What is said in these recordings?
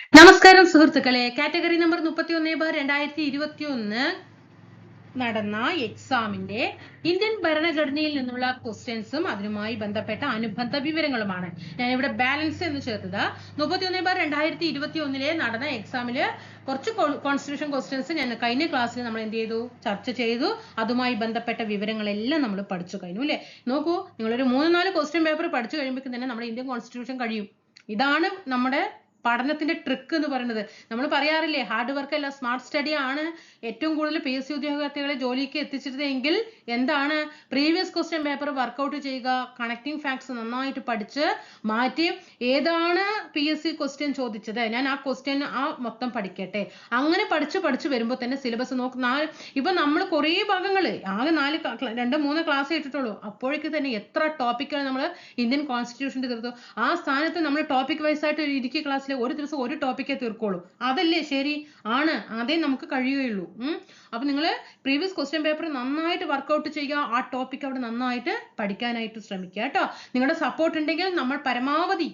നമസ്കാരം സുഹൃത്തുക്കളെ, category number 31/2021 നടന്ന എക്സാമിന്റെ ഇന്ത്യൻ ഭരണഘടനയിൽ നിന്നുള്ള ക്വസ്റ്റ്യൻസും അതിനുമായി ബന്ധപ്പെട്ട അനുബന്ധ വിവരങ്ങളുമാണ് ഞാനിവിടെ ബാലൻസ് എന്ന് ചേർത്തത്. 31/2021 നടന്ന എക്സാമില് കുറച്ച് കോൺസ്റ്റിറ്റ്യൂഷൻ ക്വസ്റ്റ്യൻസ് ഞാൻ കഴിഞ്ഞ ക്ലാസ്സിൽ നമ്മൾ എന്ത് ചെയ്തു, ചർച്ച ചെയ്തു. അതുമായി ബന്ധപ്പെട്ട വിവരങ്ങളെല്ലാം നമ്മൾ പഠിച്ചു കഴിഞ്ഞു അല്ലേ. നോക്കൂ, നിങ്ങളൊരു 3-4 ക്വസ്റ്റ്യൻ പേപ്പർ പഠിച്ചു കഴിയുമ്പോൾ തന്നെ നമ്മുടെ ഇന്ത്യൻ കോൺസ്റ്റിറ്റ്യൂഷൻ കഴിയും. ഇതാണ് നമ്മുടെ പഠനത്തിന്റെ ട്രിക്ക് എന്ന് പറയുന്നത്. നമ്മൾ പറയാറില്ലേ, ഹാർഡ് വർക്ക് അല്ല സ്മാർട്ട് സ്റ്റഡി ആണ് ഏറ്റവും കൂടുതൽ PSC ഉദ്യോഗാർത്ഥികളെ ജോലിക്ക് എത്തിച്ചിരുന്നെങ്കിൽ എന്താണ്, പ്രീവിയസ് ക്വസ്റ്റ്യൻ പേപ്പർ വർക്ക്ഔട്ട് ചെയ്യുക, കണക്റ്റിംഗ് ഫാക്ട്സ് നന്നായിട്ട് പഠിച്ച് മാറ്റി ഏതാണ് PSC ക്വസ്റ്റ്യൻ ചോദിച്ചത്, ഞാൻ ആ ക്വസ്റ്റ്യൻ മൊത്തം പഠിക്കട്ടെ. അങ്ങനെ പഠിച്ച് വരുമ്പോൾ തന്നെ സിലബസ് ഇപ്പൊ നമ്മൾ കുറേ ഭാഗങ്ങൾ ആകെ 2-3 ക്ലാസ് ഇട്ടിട്ടുള്ളൂ. അപ്പോഴേക്ക് തന്നെ എത്ര ടോപ്പിക്കുകൾ നമ്മൾ ഇന്ത്യൻ കോൺസ്റ്റിറ്റ്യൂഷന്റെ തീർത്തു. ആ സ്ഥാനത്ത് നമ്മൾ ടോപ്പിക് വൈസ് ആയിട്ട് ഇടുക്കി ക്ലാസ്സിൽ ഒരു ദിവസം ഒരു ടോപ്പിക്കേ തീർക്കുള്ളൂ. അതല്ലേ ശരി? ആണ്, അതേ നമുക്ക് കഴിയുകയുള്ളൂ. അപ്പൊ നിങ്ങൾ പ്രീവിയസ് ക്വസ്റ്റ്യൻ പേപ്പർ നന്നായിട്ട് വർക്ക്ഔട്ട് ചെയ്യുക, ആ ടോപ്പിക് അവിടെ നന്നായിട്ട് പഠിക്കാനായിട്ട് ശ്രമിക്കുക കേട്ടോ. നിങ്ങളുടെ സപ്പോർട്ട് ഉണ്ടെങ്കിൽ നമ്മൾ പരമാവധി,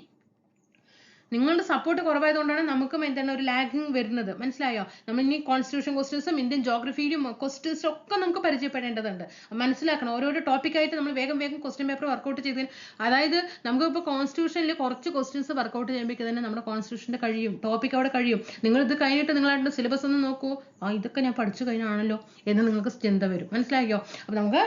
നിങ്ങളുടെ സപ്പോർട്ട് കുറവായതുകൊണ്ടാണ് നമുക്കും എന്താണ് ഒരു ലാഗിങ് വരുന്നത്, മനസ്സിലായോ? നമ്മൾ ഇനി കോൺസ്റ്റിറ്റ്യൂഷൻ ക്വസ്റ്റ്യൻസും ഇന്ത്യൻ ജോഗ്രഫിയിലും ക്വസ്റ്റ്യൻസും ഒക്കെ നമുക്ക് പരിചയപ്പെടേണ്ടതുണ്ട്. മനസ്സിലാക്കണം, ഓരോരോ ടോപ്പിക്കായിട്ട് നമ്മൾ വേഗം ക്വസ്റ്റ്യൻ പേപ്പർ വർക്ക്ഔട്ട് ചെയ്ത്, അതായത് നമുക്ക് ഇപ്പോൾ കോൺസ്റ്റിറ്റ്യൂഷനിൽ കുറച്ച് ക്വസ്റ്റ്യൻസ് വർക്ക്ഔട്ട് ചെയ്യുമ്പോൾ തന്നെ നമ്മുടെ കോൺസ്റ്റിറ്റ്യൂഷന്റെ കഴിയും, ടോപ്പിക് അവിടെ കഴിയും. നിങ്ങൾ ഇത് കഴിഞ്ഞിട്ട് നിങ്ങളുടെ സിലബസ് ഒന്ന് നോക്കൂ, ഇതൊക്കെ ഞാൻ പഠിച്ചു കഴിഞ്ഞാണല്ലോ എന്ന് നിങ്ങൾക്ക് ചിന്ത വരും, മനസ്സിലായോ? അപ്പൊ നമുക്ക്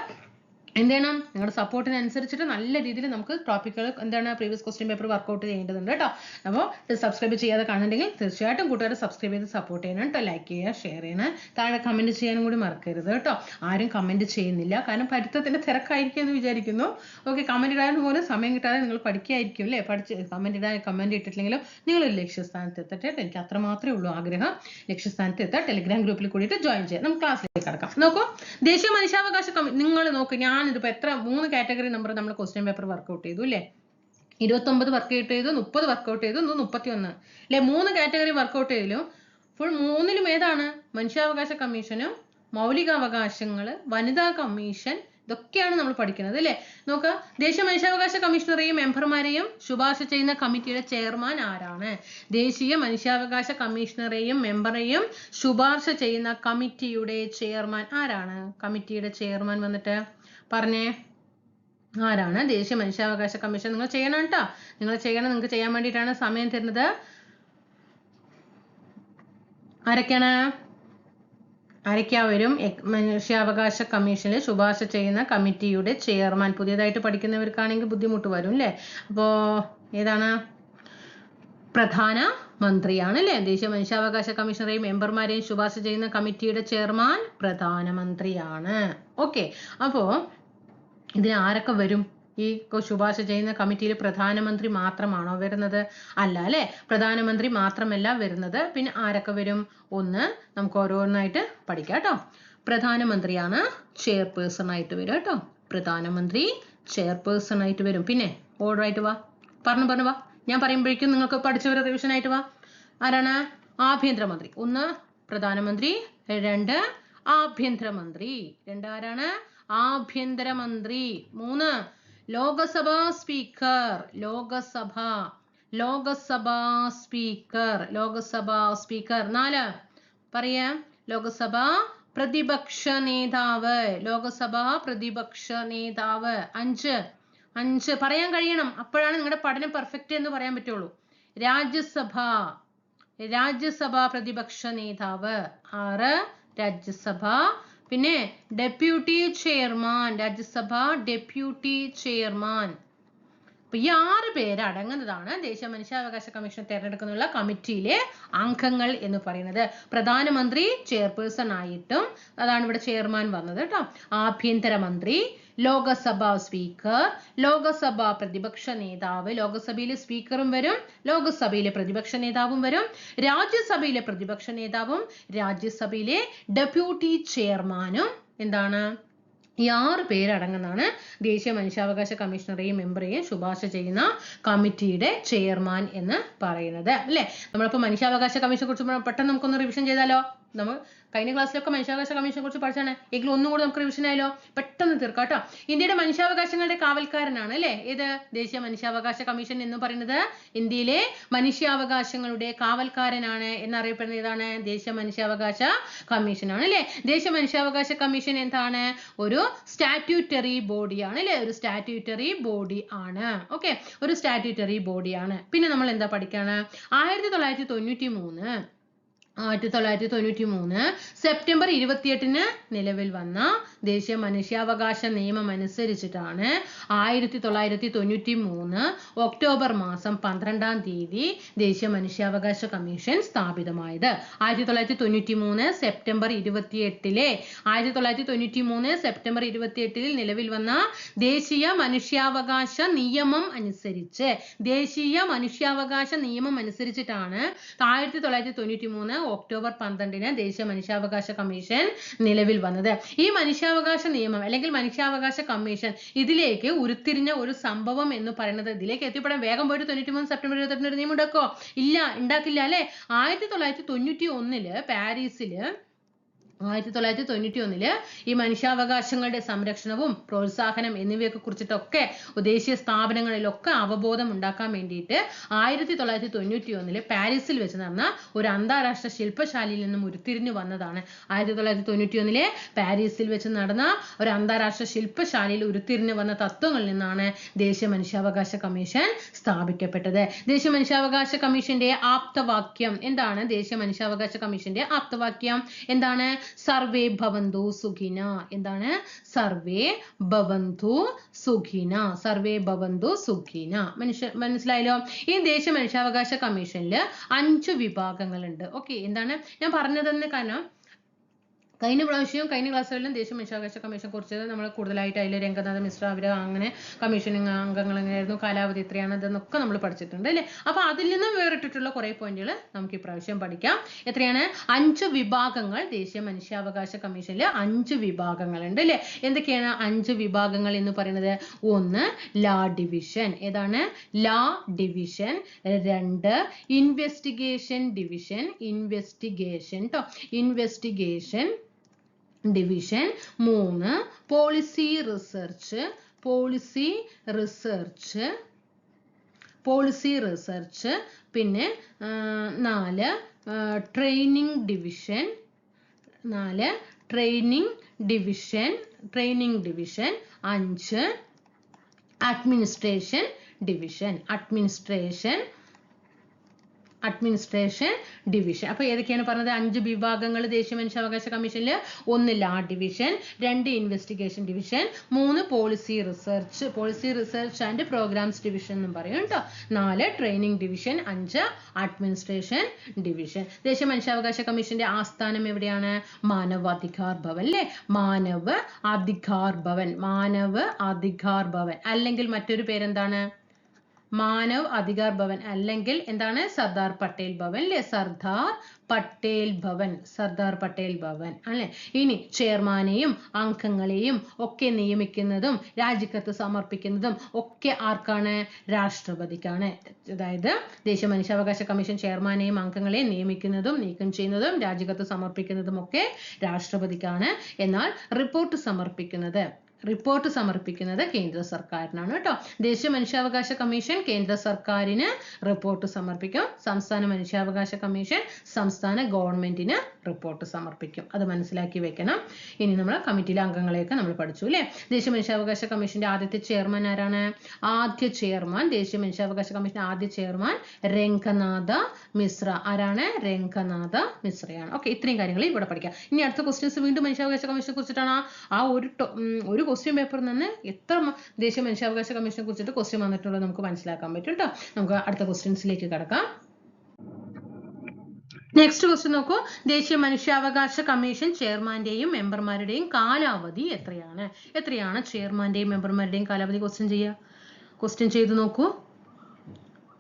എന്ത് ചെയ്യണം, നിങ്ങളുടെ സപ്പോർട്ടിനനുസരിച്ചിട്ട് നല്ല രീതിയിൽ നമുക്ക് ടോപ്പിക്കുകൾ എന്താണ് പ്രീവിയസ് ക്വസ്റ്റ്യൻ പേപ്പർ വർക്ക്ഔട്ട് ചെയ്യേണ്ടതുണ്ട് കേട്ടോ. അപ്പോൾ സബ്സ്ക്രൈബ് ചെയ്യാതെ കാണുന്നുണ്ടെങ്കിൽ തീർച്ചയായിട്ടും കൂട്ടുകാരെ സബ്സ്ക്രൈബ് ചെയ്ത് സപ്പോർട്ട് ചെയ്യണം കേട്ടോ. ലൈക്ക് ചെയ്യുക, ഷെയർ ചെയ്യണം, താഴെ കമന്റ് ചെയ്യാനും കൂടി മറക്കരുത് കേട്ടോ. ആരും കമന്റ് ചെയ്യുന്നില്ല, കാരണം പഠിത്തത്തിന്റെ തിരക്കായിരിക്കും എന്ന് വിചാരിക്കുന്നു. ഓക്കെ, കമന്റ് ഇടാൻ പോലും സമയം കിട്ടാതെ നിങ്ങൾ പഠിക്കുകയായിരിക്കും അല്ലേ. കമന്റ് ഇട്ടിട്ടില്ലെങ്കിലും നിങ്ങളൊരു ലക്ഷ്യസ്ഥാനത്ത് എത്തട്ടെ. എനിക്ക് അത്ര മാത്രമേ ഉള്ളൂ ആഗ്രഹം, ലക്ഷ്യസ്ഥാനത്ത് എത്താൻ. ടെലിഗ്രാം ഗ്രൂപ്പിൽ കൂടിയിട്ട് ജോയിൻ ചെയ്യാം. നമുക്ക് ക്ലാസ്സിലേക്ക് കടക്കാം. നോക്കൂ, ദേശീയ മനുഷ്യാവകാശ കമ്മീഷൻ, നിങ്ങൾ നോക്ക്, ഞാനിതിപ്പോ എത്ര 3 കാറ്റഗറി നമ്പർ നമ്മൾ ക്വസ്റ്റ്യൻ പേപ്പർ വർക്ക്ഔട്ട് ചെയ്തു അല്ലേ. 29 വർക്ക്ഔട്ട് ചെയ്തു, 30 വർക്ക്ഔട്ട് ചെയ്തു, 31 അല്ലെ. 3 കാറ്റഗറി വർക്ക്ഔട്ട് ചെയ്തതിലും ഫുൾ 3ലും ഏതാണ്, മനുഷ്യാവകാശ കമ്മീഷനും മൗലികാവകാശങ്ങള്, വനിതാ കമ്മീഷൻ, ഇതൊക്കെയാണ് നമ്മൾ പഠിക്കുന്നത് അല്ലേ. നോക്ക, ദേശീയ മനുഷ്യാവകാശ കമ്മീഷണറെയും മെമ്പർമാരെയും ശുപാർശ ചെയ്യുന്ന കമ്മിറ്റിയുടെ ചെയർമാൻ ആരാണ്? ദേശീയ മനുഷ്യാവകാശ കമ്മീഷണറെയും മെമ്പറെയും ശുപാർശ ചെയ്യുന്ന കമ്മിറ്റിയുടെ ചെയർമാൻ ആരാണ്? കമ്മിറ്റിയുടെ ചെയർമാൻ വന്നിട്ട് പറഞ്ഞേ, ആരാണ്? ദേശീയ മനുഷ്യാവകാശ കമ്മീഷൻ. നിങ്ങൾ ചെയ്യണം കേട്ടോ, നിങ്ങൾ ചെയ്യണം. നിങ്ങൾക്ക് ചെയ്യാൻ വേണ്ടിയിട്ടാണ് സമയം തരുന്നത്. ആരൊക്കെയാ വരും? മനുഷ്യാവകാശ കമ്മീഷനിൽ ശുപാർശ ചെയ്യുന്ന കമ്മിറ്റിയുടെ ചെയർമാൻ. പുതിയതായിട്ട് പഠിക്കുന്നവർക്കാണെങ്കിൽ ബുദ്ധിമുട്ട് വരും അല്ലേ. അപ്പോ ഏതാണ്? പ്രധാനമന്ത്രിയാണ് അല്ലേ. ദേശീയ മനുഷ്യാവകാശ കമ്മീഷണറെയും മെമ്പർമാരെയും ശുപാർശ ചെയ്യുന്ന കമ്മിറ്റിയുടെ ചെയർമാൻ പ്രധാനമന്ത്രിയാണ്. ഓക്കെ, അപ്പോ ഇതിന് ആരൊക്കെ വരും? ഈ ശുപാർശ ചെയ്യുന്ന കമ്മിറ്റിയിൽ പ്രധാനമന്ത്രി മാത്രമാണോ വരുന്നത്? അല്ല അല്ലെ, പ്രധാനമന്ത്രി മാത്രമല്ല വരുന്നത്. പിന്നെ ആരൊക്കെ വരും? ഒന്ന് നമുക്ക് ഓരോന്നായിട്ട് പഠിക്കാം കേട്ടോ. പ്രധാനമന്ത്രിയാണ് ചെയർപേഴ്സൺ ആയിട്ട് വരും കേട്ടോ. പ്രധാനമന്ത്രി ചെയർപേഴ്സൺ ആയിട്ട് വരും. പിന്നെ ഓർഡർ ആയിട്ട് വാ, പറഞ്ഞു വാ, ഞാൻ പറയുമ്പോഴേക്കും നിങ്ങൾക്ക് പഠിച്ചവരെ റിവിഷൻ ആയിട്ട് വാ. ആരാണ്? ആഭ്യന്തരമന്ത്രി. 1 പ്രധാനമന്ത്രി, 2 ആഭ്യന്തരമന്ത്രി. 2 ആരാണ്? ആഭ്യന്തരമന്ത്രി. 3 ലോകസഭാ സ്പീക്കർ. ലോകസഭാ സ്പീക്കർ. 4 പറയാം, ലോകസഭാ പ്രതിപക്ഷ നേതാവ്. 5 പറയാൻ കഴിയണം, അപ്പോഴാണ് നിങ്ങളുടെ പഠനം പെർഫെക്റ്റ് എന്ന് പറയാൻ പറ്റുള്ളൂ. രാജ്യസഭാ പ്രതിപക്ഷ നേതാവ്. 6 രാജ്യസഭ. പിന്നെ deputy chairman. Rajya Sabha deputy chairman. അപ്പൊ ഈ 6 പേര് അടങ്ങുന്നതാണ് ദേശീയ മനുഷ്യാവകാശ കമ്മീഷൻ തെരഞ്ഞെടുക്കുന്ന കമ്മിറ്റിയിലെ അംഗങ്ങൾ എന്ന് പറയുന്നത്. പ്രധാനമന്ത്രി ചെയർപേഴ്സൺ ആയിട്ടും അതാണ് ഇവിടെ ചെയർമാൻ വന്നത് കേട്ടോ. ആഭ്യന്തരമന്ത്രി, ലോകസഭാ സ്പീക്കർ, ലോകസഭാ പ്രതിപക്ഷ നേതാവ്, ലോകസഭയിലെ സ്പീക്കറും വരും, ലോകസഭയിലെ പ്രതിപക്ഷ നേതാവും വരും, രാജ്യസഭയിലെ പ്രതിപക്ഷ നേതാവും, രാജ്യസഭയിലെ ഡെപ്യൂട്ടി ചെയർമാനും എന്താണ്? ഈ 6 പേരടങ്ങുന്നതാണ് ദേശീയ മനുഷ്യാവകാശ കമ്മീഷണറെയും മെമ്പറെയും ശുപാർശ ചെയ്യുന്ന കമ്മിറ്റിയുടെ ചെയർമാൻ എന്ന് പറയുന്നത് അല്ലെ. നമ്മളിപ്പോ മനുഷ്യാവകാശ കമ്മീഷനെ കുറിച്ച് പെട്ടെന്ന് നമുക്കൊന്ന് റിവിഷൻ ചെയ്താലോ. നമ്മൾ കഴിഞ്ഞ ക്ലാസ്സിലൊക്കെ മനുഷ്യാവകാശ കമ്മീഷനെ കുറിച്ച് പഠിച്ചാണ്. എങ്കിലും ഒന്നുകൂടി നമുക്ക് റിവിഷൻ ആയാലോ? പെട്ടെന്ന് തീർക്കാം കേട്ടോ. ഇന്ത്യയുടെ മനുഷ്യാവകാശങ്ങളുടെ കാവൽക്കാരനാണ് അല്ലേ ഏത്? ദേശീയ മനുഷ്യാവകാശ കമ്മീഷൻ എന്ന് പറയുന്നത് ഇന്ത്യയിലെ മനുഷ്യാവകാശങ്ങളുടെ കാവൽക്കാരനാണ് എന്നറിയപ്പെടുന്നത് ഏതാണ്? ദേശീയ മനുഷ്യാവകാശ കമ്മീഷൻ ആണ് അല്ലേ? ദേശീയ മനുഷ്യാവകാശ കമ്മീഷൻ എന്താണ്? ഒരു സ്റ്റാറ്റ്യൂട്ടറി ബോഡിയാണ് അല്ലേ? ഒരു സ്റ്റാറ്റ്യൂട്ടറി ബോഡി ആണ്. ഓക്കെ, ഒരു സ്റ്റാറ്റ്യൂട്ടറി ബോഡിയാണ്. പിന്നെ നമ്മൾ എന്താ പഠിക്കാണ്? 1993 സെപ്റ്റംബർ 28 നിലവിൽ വന്ന ദേശീയ മനുഷ്യാവകാശ നിയമം അനുസരിച്ചിട്ടാണ് 1993 ഒക്ടോബർ മാസം 12-ാം തീയതി ദേശീയ മനുഷ്യാവകാശ കമ്മീഷൻ സ്ഥാപിതമായത്. 1993 സെപ്റ്റംബർ 28 നിലവിൽ വന്ന ദേശീയ മനുഷ്യാവകാശ നിയമം അനുസരിച്ചിട്ടാണ് 1993 ഒക്ടോബർ 12 ദേശീയ മനുഷ്യാവകാശ കമ്മീഷൻ നിലവിൽ വന്നത്. ഈ മനുഷ്യാവകാശ നിയമം അല്ലെങ്കിൽ മനുഷ്യാവകാശ കമ്മീഷൻ ഇതിലേക്ക് ഉരുത്തിരിഞ്ഞ ഒരു സംഭവം എന്ന് പറയുന്നത്, ഇതിലേക്ക് എത്തിപ്പെടാൻ വേഗം പോയിട്ട് 93 സെപ്റ്റംബർ 28 ഒരു നിയമം ഉണ്ടാക്കോ? ഇല്ല, ഉണ്ടാക്കില്ല അല്ലെ? 1991 പാരീസില് 1991 ഈ മനുഷ്യാവകാശങ്ങളുടെ സംരക്ഷണവും പ്രോത്സാഹനം എന്നിവയൊക്കെ കുറിച്ചിട്ടൊക്കെ ദേശീയ സ്ഥാപനങ്ങളിലൊക്കെ അവബോധം ഉണ്ടാക്കാൻ വേണ്ടിയിട്ട് 1991 പാരീസിൽ വെച്ച് നടന്ന ഒരു അന്താരാഷ്ട്ര ശില്പശാലയിൽ നിന്നും ഉരുത്തിരിഞ്ഞു വന്നതാണ്. 1991 പാരീസിൽ വെച്ച് നടന്ന ഒരു അന്താരാഷ്ട്ര ശില്പശാലയിൽ ഉരുത്തിരിഞ്ഞു വന്ന തത്വങ്ങളിൽ നിന്നാണ് ദേശീയ മനുഷ്യാവകാശ കമ്മീഷൻ സ്ഥാപിക്കപ്പെട്ടത്. ദേശീയ മനുഷ്യാവകാശ കമ്മീഷന്റെ ആപ്തവാക്യം എന്താണ്? ദേശീയ മനുഷ്യാവകാശ കമ്മീഷന്റെ ആപ്തവാക്യം എന്താണ്? സർവേ ഭവന്തു സുഖിന. എന്താണ്? സർവേ ഭവന്തു സുഖിന. സർവേ ഭവന്തു സുഖിന. മനസ്സിലായല്ലോ? ഈ ദേശീയ മനുഷ്യാവകാശ കമ്മീഷനിൽ 5 വിഭാഗങ്ങളുണ്ട്. ഓക്കെ, എന്താണ് ഞാൻ പറഞ്ഞതെന്ന്? കാരണം കഴിഞ്ഞ ക്ലാസ്സുകളിലും ദേശീയ മനുഷ്യാവകാശ കമ്മീഷനെ കുറിച്ച് നമ്മൾ കൂടുതലായിട്ട് അതിൽ രംഗനാഥ മിശ്ര അവർ അങ്ങനെ കമ്മീഷനിങ് അംഗങ്ങൾ എങ്ങനെയായിരുന്നു, കാലാവധി എത്രയാണ്, ഇതെന്നൊക്കെ നമ്മൾ പഠിച്ചിട്ടുണ്ട് അല്ലേ? അപ്പൊ അതിൽ നിന്ന് വേറിട്ടിട്ടുള്ള കുറെ പോയിന്റുകൾ നമുക്ക് ഇപ്രാവശ്യം പഠിക്കാം. എത്രയാണ്? 5 വിഭാഗങ്ങൾ. ദേശീയ മനുഷ്യാവകാശ കമ്മീഷനിൽ 5 വിഭാഗങ്ങളുണ്ട് അല്ലേ? എന്തൊക്കെയാണ് 5 വിഭാഗങ്ങൾ എന്ന് പറയുന്നത്? 1 ലാ ഡിവിഷൻ. ഏതാണ്? ലാ division. 2 investigation division. Investigation division. 3 policy research. പിന്നെ 4 ട്രെയിനിങ് ഡിവിഷൻ. 5 administration division. അപ്പൊ ഏതൊക്കെയാണ് പറഞ്ഞത്? 5 വിഭാഗങ്ങൾ ദേശീയ മനുഷ്യാവകാശ കമ്മീഷനിൽ. 1 law division, 2 investigation division, 3 policy research and programmes division എന്നും പറയും കേട്ടോ. 4 ട്രെയിനിങ് ഡിവിഷൻ, 5 അഡ്മിനിസ്ട്രേഷൻ ഡിവിഷൻ. ദേശീയ മനുഷ്യാവകാശ കമ്മീഷന്റെ ആസ്ഥാനം എവിടെയാണ്? മാനവ് അധികാർ ഭവൻ അല്ലേ? മാനവ് അധികാർ ഭവൻ അല്ലെങ്കിൽ മറ്റൊരു പേരെന്താണ്? മാനവ് അധികാർ ഭവൻ അല്ലെങ്കിൽ എന്താണ്? സർദാർ പട്ടേൽ ഭവൻ അല്ലേ? സർദാർ പട്ടേൽ ഭവൻ അല്ലെ? ഇനി ചെയർമാനെയും അംഗങ്ങളെയും ഒക്കെ നിയമിക്കുന്നതും രാജിക്കത്ത് സമർപ്പിക്കുന്നതും ഒക്കെ ആർക്കാണ്? രാഷ്ട്രപതിക്കാണ്. അതായത് ദേശീയ മനുഷ്യാവകാശ കമ്മീഷൻ ചെയർമാനെയും അംഗങ്ങളെയും നിയമിക്കുന്നതും നീക്കം ചെയ്യുന്നതും രാജിക്കത്ത് സമർപ്പിക്കുന്നതും ഒക്കെ രാഷ്ട്രപതിക്കാണ്. എന്നാൽ റിപ്പോർട്ട് സമർപ്പിക്കുന്നത് കേന്ദ്ര സർക്കാരിനാണ് കേട്ടോ. ദേശീയ മനുഷ്യാവകാശ കമ്മീഷൻ കേന്ദ്ര സർക്കാരിന് റിപ്പോർട്ട് സമർപ്പിക്കും. സംസ്ഥാന മനുഷ്യാവകാശ കമ്മീഷൻ സംസ്ഥാന ഗവൺമെന്റിന് റിപ്പോർട്ട് സമർപ്പിക്കും. അത് മനസ്സിലാക്കി വെക്കണം. ഇനി നമ്മൾ കമ്മിറ്റിയിലെ അംഗങ്ങളെയൊക്കെ നമ്മൾ പഠിച്ചു അല്ലേ? ദേശീയ മനുഷ്യാവകാശ കമ്മീഷന്റെ ആദ്യത്തെ ചെയർമാൻ ആരാണ്? ദേശീയ മനുഷ്യാവകാശ കമ്മീഷന്റെ ആദ്യ ചെയർമാൻ രംഗനാഥ മിശ്ര. ആരാണ്? രംഗനാഥ മിശ്രയാണ്. ഓക്കെ, ഇത്രയും കാര്യങ്ങൾ ഇവിടെ പഠിക്കാം. ഇനി അടുത്ത ക്വസ്റ്റ്യൻസ് വീണ്ടും മനുഷ്യാവകാശ കമ്മീഷനെ കുറിച്ചിട്ടാണ്. ആ ഒരു ക്വസ്റ്റ്യൻ പേപ്പറിൽ നിന്ന് എത്ര ദേശീയ മനുഷ്യാവകാശ കമ്മീഷനെ കുറിച്ചിട്ട് ക്വസ്റ്റ്യൻ വന്നിട്ടുള്ളത് നമുക്ക് മനസ്സിലാക്കാൻ പറ്റും കേട്ടോ. നമുക്ക് അടുത്ത ക്വസ്റ്റ്യൻസിലേക്ക് കടക്കാം. നെക്സ്റ്റ് ക്വസ്റ്റ്യൻ നോക്കൂ. ദേശീയ മനുഷ്യാവകാശ കമ്മീഷൻ ചെയർമാന്റെയും മെമ്പർമാരുടെയും കാലാവധി എത്രയാണ്? ചെയർമാന്റെയും മെമ്പർമാരുടെയും കാലാവധി ക്വസ്റ്റ്യൻ ചെയ്ത് നോക്കൂ.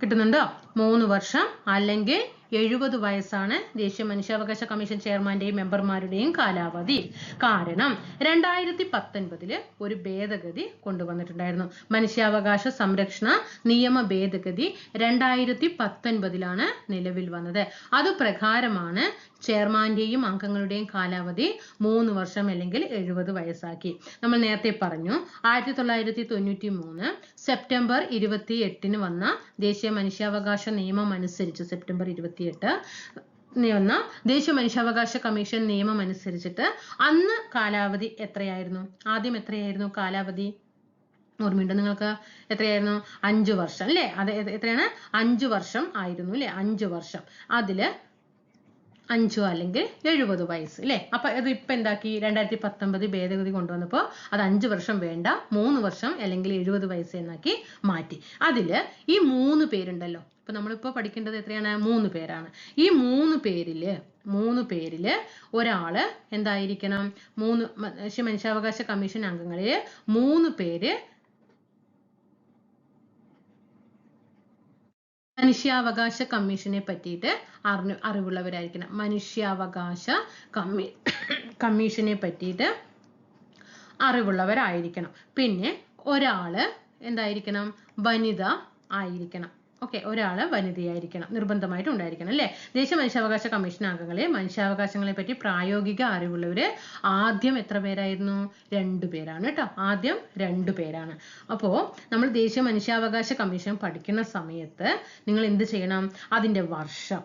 കിട്ടുന്നുണ്ടോ? 3 വർഷം അല്ലെങ്കിൽ 70 വയസ്സാണ് ദേശീയ മനുഷ്യാവകാശ കമ്മീഷൻ ചെയർമാന്റെയും മെമ്പർമാരുടെയും കാലാവധി. കാരണം 2019 ഒരു ഭേദഗതി കൊണ്ടുവന്നിട്ടുണ്ടായിരുന്നു. മനുഷ്യാവകാശ സംരക്ഷണ നിയമ ഭേദഗതി 2019 നിലവിൽ വന്നത്. അത് പ്രകാരമാണ് ചെയർമാന്റെയും അംഗങ്ങളുടെയും കാലാവധി 3 വർഷം അല്ലെങ്കിൽ 70 വയസ്സാക്കി. നമ്മൾ നേരത്തെ പറഞ്ഞു 1993 സെപ്റ്റംബർ 28 വന്ന ദേശീയ മനുഷ്യാവകാശ നിയമം അനുസരിച്ച് സെപ്റ്റംബർ 28 വന്ന ദേശീയ മനുഷ്യാവകാശ കമ്മീഷൻ നിയമം അനുസരിച്ചിട്ട് അന്ന് കാലാവധി എത്രയായിരുന്നു? ആദ്യം എത്രയായിരുന്നു കാലാവധി? ഓർമ്മയുണ്ടോ നിങ്ങൾക്ക്? എത്രയായിരുന്നു? 5 വർഷം അല്ലേ? അത് എത്രയാണ്? 5 വർഷം ആയിരുന്നു അല്ലേ? 5 വർഷം. അതില് 5 അല്ലെങ്കിൽ 70 വയസ്സ് അല്ലേ? അപ്പൊ അത് ഇപ്പൊ എന്താക്കി? 2019 ഭേദഗതി കൊണ്ടുവന്നപ്പോൾ അത് 5 വർഷം വേണ്ട 3 വർഷം അല്ലെങ്കിൽ 70 വയസ്സ് എന്നാക്കി മാറ്റി. അതില് ഈ 3 പേരുണ്ടല്ലോ, ഇപ്പൊ നമ്മളിപ്പോ പഠിക്കേണ്ടത് എത്രയാണ്? 3 പേരാണ്. ഈ 3 പേരില് ഒരാള് എന്തായിരിക്കണം? ദേശീയ മനുഷ്യാവകാശ കമ്മീഷൻ അംഗങ്ങളില് 3 പേര് മനുഷ്യാവകാശ കമ്മീഷനെ പറ്റിയിട്ട് അറിവുള്ളവരായിരിക്കണം. മനുഷ്യാവകാശ കമ്മീഷനെ പറ്റിയിട്ട് അറിവുള്ളവരായിരിക്കണം. പിന്നെ ഒരാള് എന്തായിരിക്കണം? വനിത ആയിരിക്കണം. ഓക്കെ, ഒരാള് വനിതയായിരിക്കണം, നിർബന്ധമായിട്ട് ഉണ്ടായിരിക്കണം അല്ലേ? ദേശീയ മനുഷ്യാവകാശ കമ്മീഷൻ അംഗങ്ങളെ മനുഷ്യാവകാശങ്ങളെ പറ്റി പ്രായോഗിക അറിവുള്ളവര് ആദ്യം എത്ര പേരായിരുന്നു? 2 പേരാണ് കേട്ടോ. ആദ്യം 2 പേരാണ്. അപ്പോ നമ്മൾ ദേശീയ മനുഷ്യാവകാശ കമ്മീഷൻ പഠിക്കുന്ന സമയത്ത് നിങ്ങൾ എന്ത് ചെയ്യണം? അതിന്റെ വർഷം,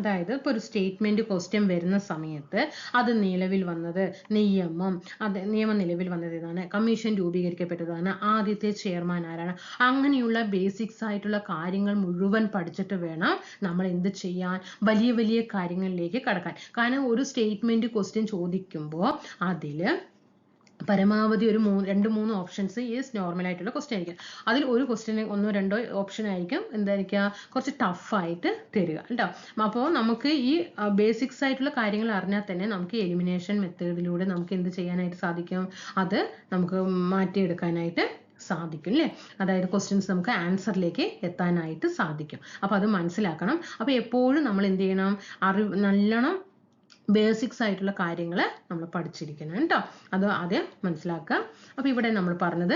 അതായത് ഇപ്പൊ ഒരു സ്റ്റേറ്റ്മെന്റ് ക്വസ്റ്റ്യൻ വരുന്ന സമയത്ത് അത് നിലവിൽ വന്നത് നിയമം നിലവിൽ വന്നത് ഏതാണ്? കമ്മീഷൻ രൂപീകരിക്കപ്പെട്ടതാണ്, ആദ്യത്തെ ചെയർമാൻ ആരാണ്? അങ്ങനെയുള്ള ബേസിക്സ് ആയിട്ടുള്ള കാര്യങ്ങൾ മുഴുവൻ പഠിച്ചിട്ട് വേണം നമ്മൾ എന്ത് ചെയ്യാൻ? വലിയ വലിയ കാര്യങ്ങളിലേക്ക് കടക്കാൻ. കാരണം ഒരു സ്റ്റേറ്റ്മെന്റ് ക്വസ്റ്റ്യൻ ചോദിക്കുമ്പോൾ അതില് പരമാവധി ഒരു 2-3 ഓപ്ഷൻസ് നോർമൽ ആയിട്ടുള്ള ക്വസ്റ്റ്യൻ ആയിരിക്കും. അതിൽ ഒരു ക്വസ്റ്റ്യന് 1-2 ഓപ്ഷൻ ആയിരിക്കും എന്തായിരിക്കുക? കുറച്ച് ടഫ് ആയിട്ട് തരിക കേട്ടോ. അപ്പോൾ നമുക്ക് ഈ ബേസിക്സ് ആയിട്ടുള്ള കാര്യങ്ങൾ അറിഞ്ഞാൽ തന്നെ നമുക്ക് എലിമിനേഷൻ മെത്തേഡിലൂടെ നമുക്ക് എന്ത് ചെയ്യാനായിട്ട് സാധിക്കും? അത് നമുക്ക് മാറ്റിയെടുക്കാനായിട്ട് സാധിക്കും അല്ലേ? അതായത് ക്വസ്റ്റ്യൻസ് നമുക്ക് ആൻസറിലേക്ക് എത്താനായിട്ട് സാധിക്കും. അപ്പൊ അത് മനസ്സിലാക്കണം. അപ്പൊ എപ്പോഴും നമ്മൾ എന്ത് ചെയ്യണം? നല്ലോണം ബേസിക്സ് ആയിട്ടുള്ള കാര്യങ്ങൾ നമ്മൾ പഠിച്ചിരിക്കണം കേട്ടോ. അത് ആദ്യം മനസ്സിലാക്കുക. അപ്പൊ ഇവിടെ നമ്മൾ പറഞ്ഞത്